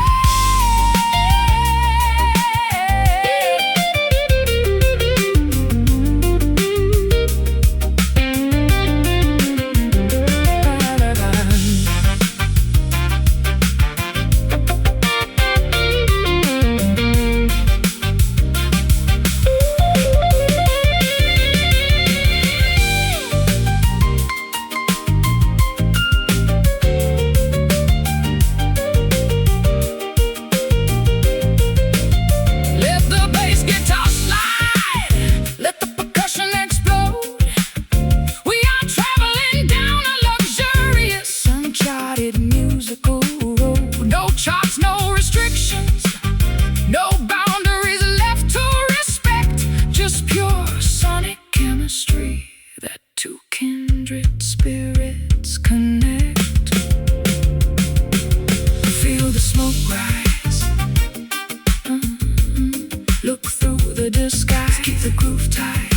the groove tide.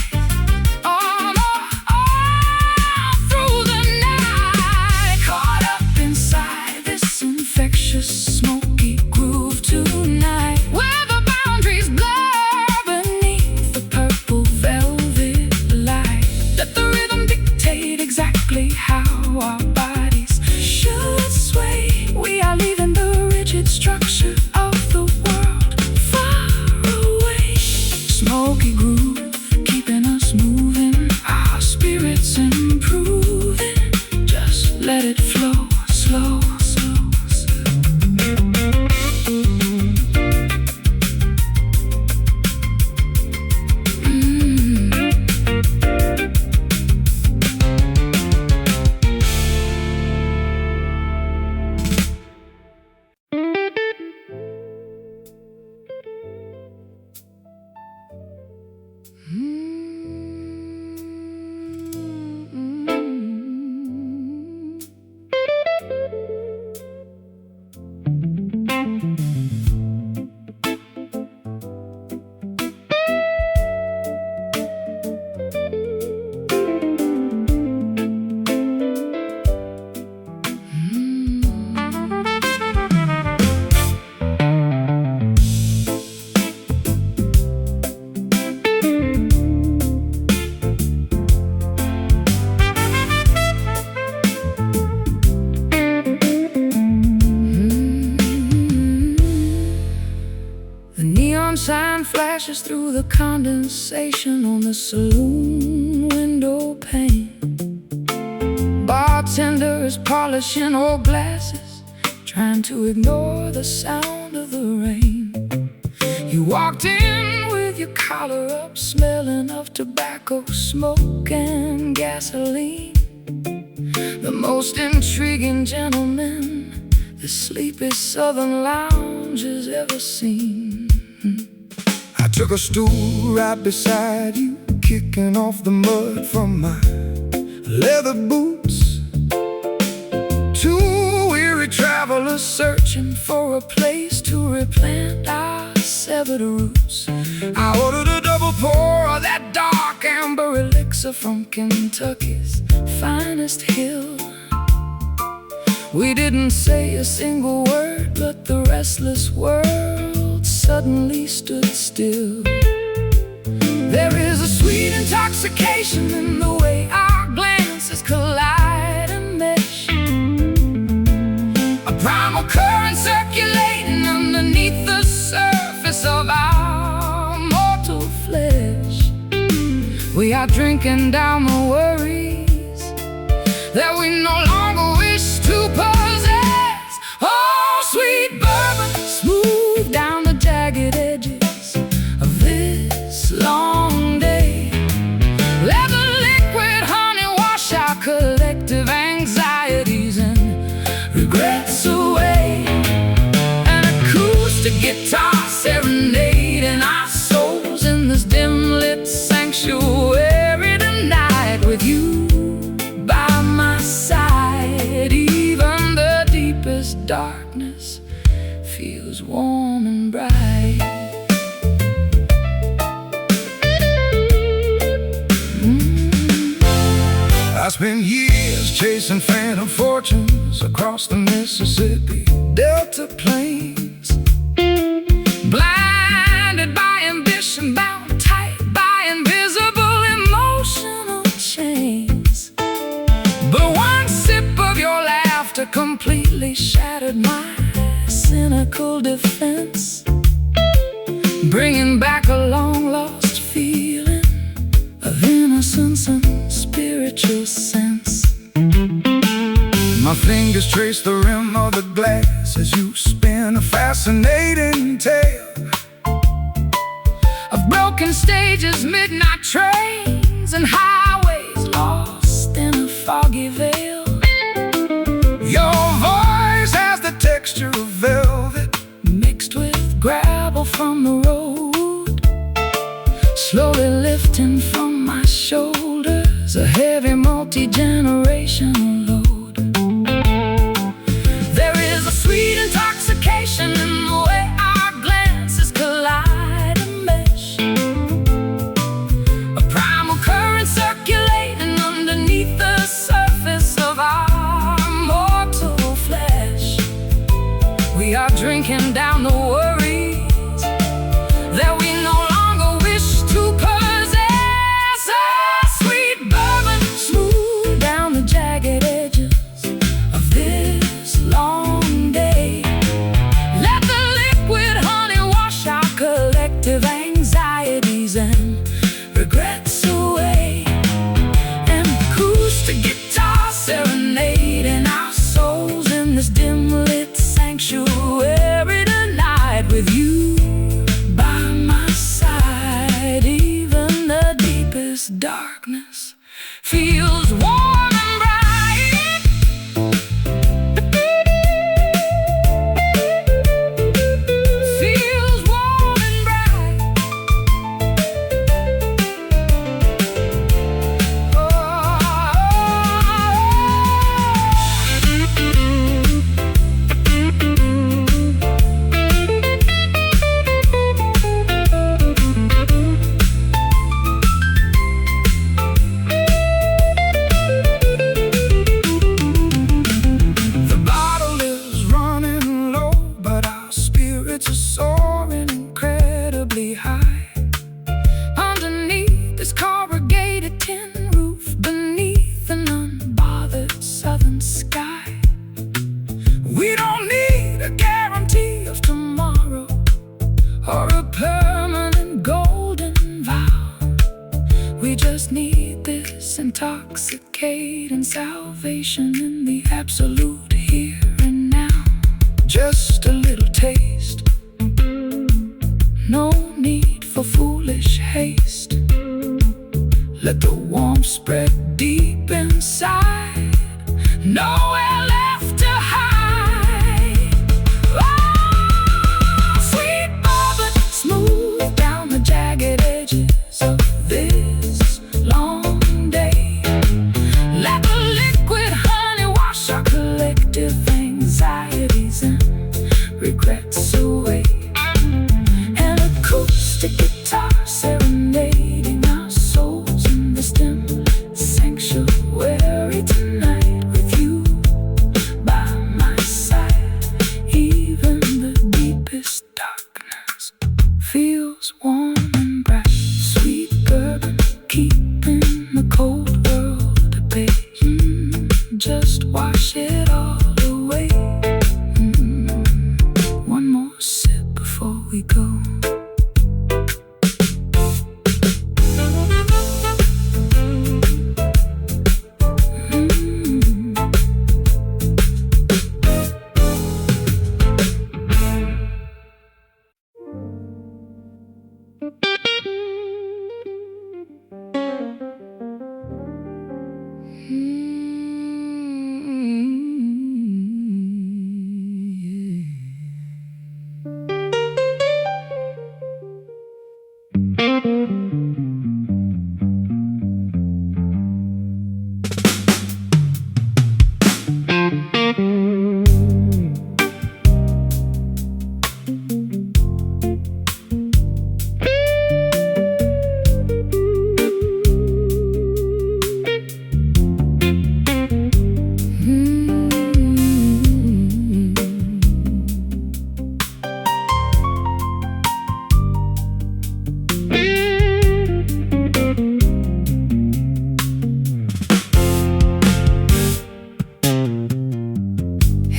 On through the night, caught up inside this infectious smoky groove tonight, where the boundaries blur beneath the purple velvet light. Let the rhythm dictate exactly how our bodies should sway. We are leaving the rigid structure of the world far away. Smoky groove, keeping us moving, our spirits improving. Just let it flow, slow, slow, slow. Sign flashes through the condensation on the saloon window pane. Bartender is polishing old glasses, trying to ignore the sound of the rain. You walked in with your collar up, smelling of tobacco, smoke, and gasoline. The most intriguing gentleman the sleepy southern lounge has ever seen. I took a stool right beside you, kicking off the mud from my leather boots. Two weary travelers searching for a place to replant our severed roots. I ordered a double pour of that dark amber elixir from Kentucky's finest hill. We didn't say a single word, but the restless world suddenly stood still. There is a sweet intoxication in the way our glances collide and mesh, a primal current circulating underneath the surface of our mortal flesh. We are drinking down the worries that we no longer wish to possess. Oh, sweet bourbon, smooth down the jagged edges of this long day. Let the liquid honey wash our collective anxieties and regrets away. An acoustic guitar serenading our souls in this dim-lit sanctuary tonight, with you by my side. Even the deepest darkness feels warm and bright. I spent years chasing phantom fortunes across the Mississippi Delta plains, blinded by ambition, bound tight by invisible emotional chains. But one sip of your laughter completely shattered my cynical defense, bringing back a long-lost feeling of innocence and spiritual sense. My fingers trace the rim of the glass as you spin a fascinating tale of broken stages, midnight trains, and highways lost in a foggy veil. Your voice has the texture of velvet mixed with gravel from the road, slowly lifting from my shoulders a heavy multi-generational load. There is a sweet intoxication in the way our glances collide and mesh, this darkness feels warm and bright. Feels warm and bright. Soaring incredibly high underneath this corrugated tin roof, beneath an unbothered southern sky. We don't need a guarantee of tomorrow or a permanent golden vow. We just need this intoxicating salvation in the absolute here and now. Just a little taste. No need for foolish haste. Let the warmth spread deep inside. Nowhere left to hide. Oh, sweet bourbon, smooth down the jagged edges of this long day. Let the liquid honey wash our collective anxieties and regrets away. Acoustic guitar serenading our souls in this dim sanctuary tonight, with you by my side. Even the deepest darkness feels warm and bright. Sweet bourbon keeping the cold world at bay. Just wash it all away. One more sip before we go.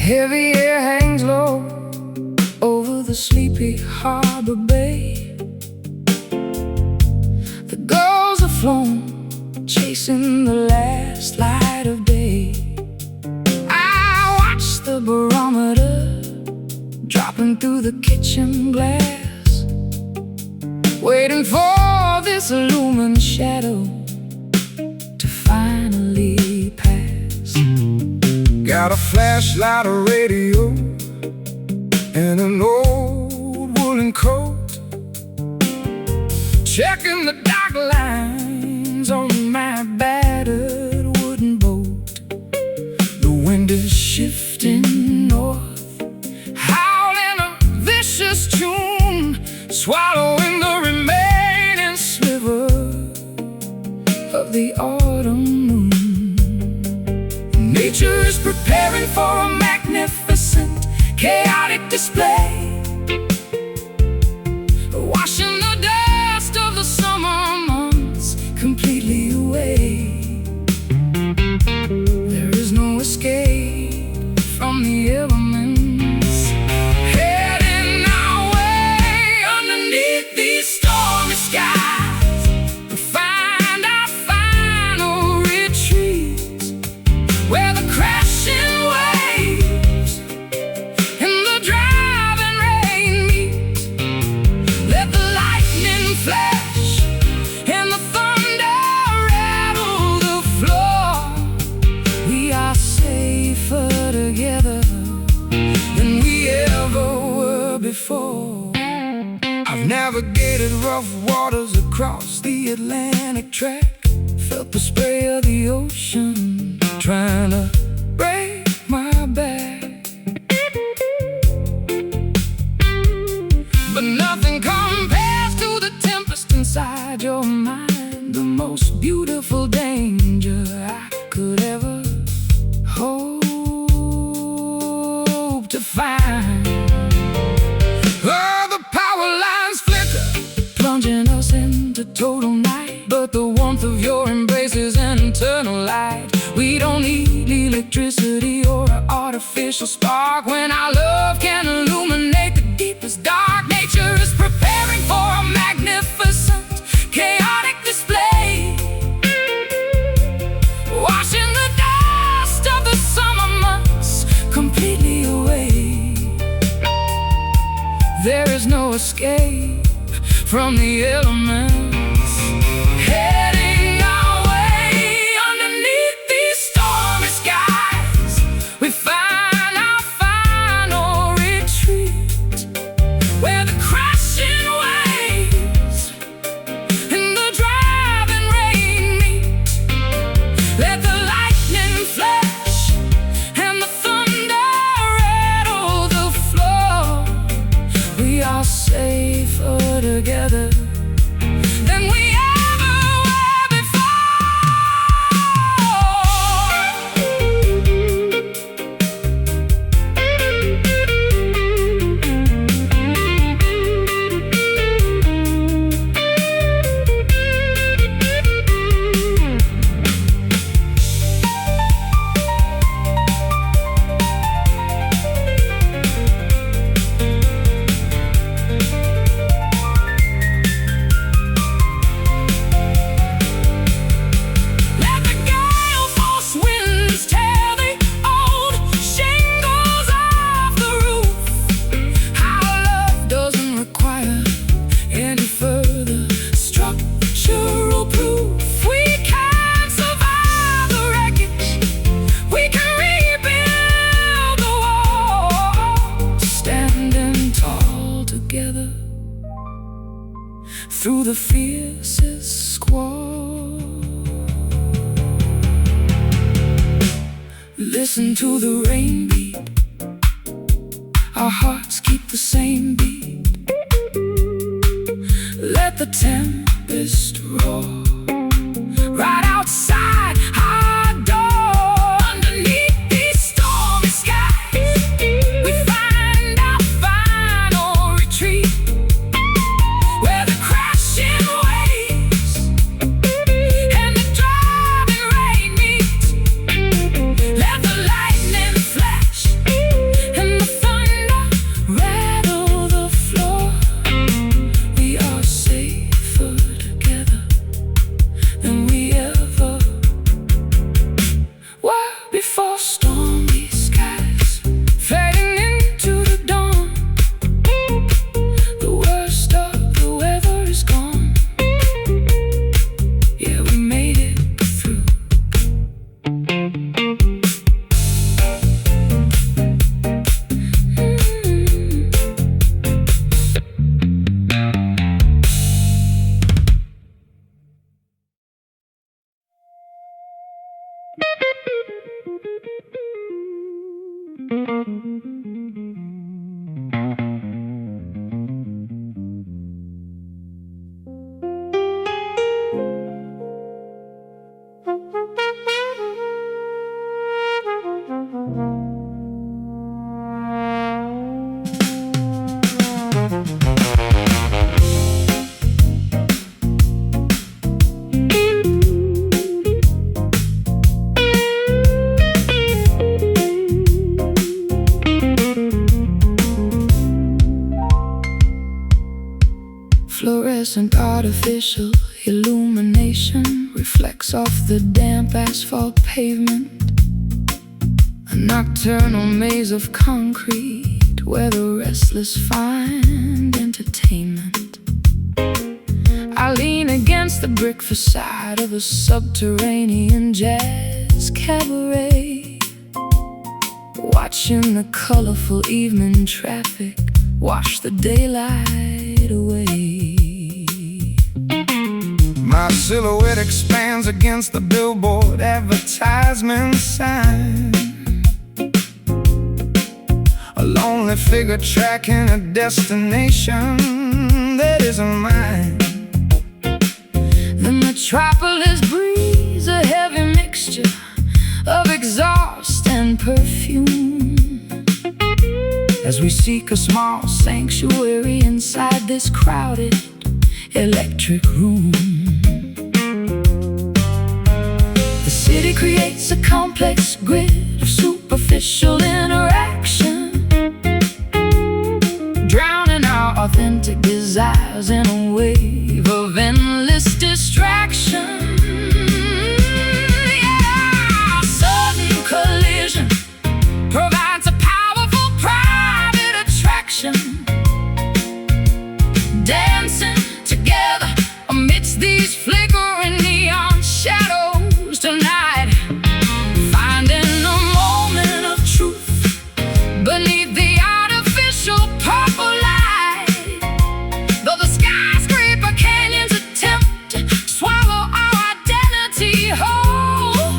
Heavy air hangs low over the sleepy harbor bay. The gulls are flown, chasing the last light of day. I watch the barometer dropping through the kitchen glass, waiting for this illumined shadow to finally pass. Got a flashlight, a radio, and an old woolen coat, checking the dock lines on my battered wooden boat. The wind is shifting north, howling a vicious tune, swallowing the remaining sliver of the autumn moon. Nature is preparing for a magnificent, chaotic display, washing the dust of the summer months completely away. There is no escape from the elements, heading our way underneath these stormy skies to find our final retreat, where the crashing waves and the driving rain meet. Let the lightning flash and the thunder Navigated rough waters across the Atlantic track. Felt the spray of the ocean trying to break my back. But nothing compares to the tempest inside your mind. The most beautiful danger I could ever hope to find. Oh, the power lines flicker, plunging us into total night. But the warmth of your embrace is an eternal light. We don't need electricity or an artificial spark when our love can illuminate the deepest dark. Nature is preparing for a magnificent, chaotic display, washing the dust of the summer months completely away. There is no escape from the elements, heading our way underneath these stormy skies. We find our final retreat, where the crashing waves and the driving rain meet. Let the lightning flash and the thunder rattle the floor. We are safer together than we ever were through the fiercest squall. Listen to the rain beat, our hearts keep the same beat. Let the tempest roar right outside our door. Underneath these stormy skies, we find our final retreat, where the crashing waves and the driving rain meet. Let the lightning flash and the thunder rattle the floor. We are safer together than we ever were before. Stormy skies fading into the dawn. The worst of the weather is gone. Yeah, we made it through. Fluorescent artificial illumination reflects off the damp asphalt pavement. A nocturnal maze of concrete where the restless find entertainment. I lean against the brick facade of a subterranean jazz cabaret, watching the colorful evening traffic wash the daylight away. Our silhouette expands against the billboard advertisement sign. A lonely figure tracking a destination that isn't mine. The metropolis breathes a heavy mixture of exhaust and perfume, as we seek a small sanctuary inside this crowded electric room. The city creates a complex grid of superficial interaction, drowning our authentic desires in a wave of endless distraction. Yeah, sudden collision provides a powerful private attraction, dancing together amidst these flickering neon shadows tonight, finding a moment of truth beneath the artificial purple light. Though the skyscraper canyons attempt to swallow our identity whole,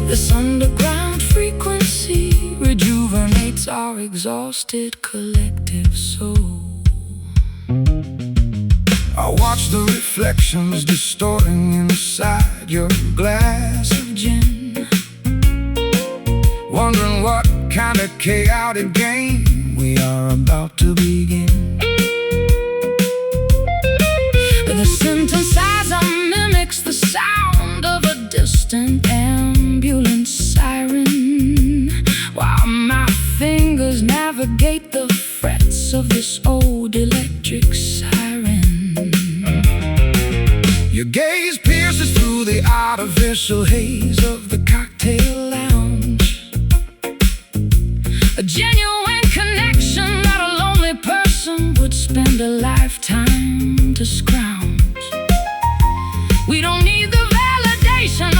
This underground frequency rejuvenates our exhausted collective soul. I watch the reflections distorting inside your glass of gin, wondering what kind of chaotic game we are about to begin. the synthesizer mimics the sound of a distant ambulance siren, While my fingers navigate the frets of this old electric siren. Your gaze pierces through the artificial haze of the cocktail lounge, a genuine connection that a lonely person would spend a lifetime to scrounge. We don't need the validation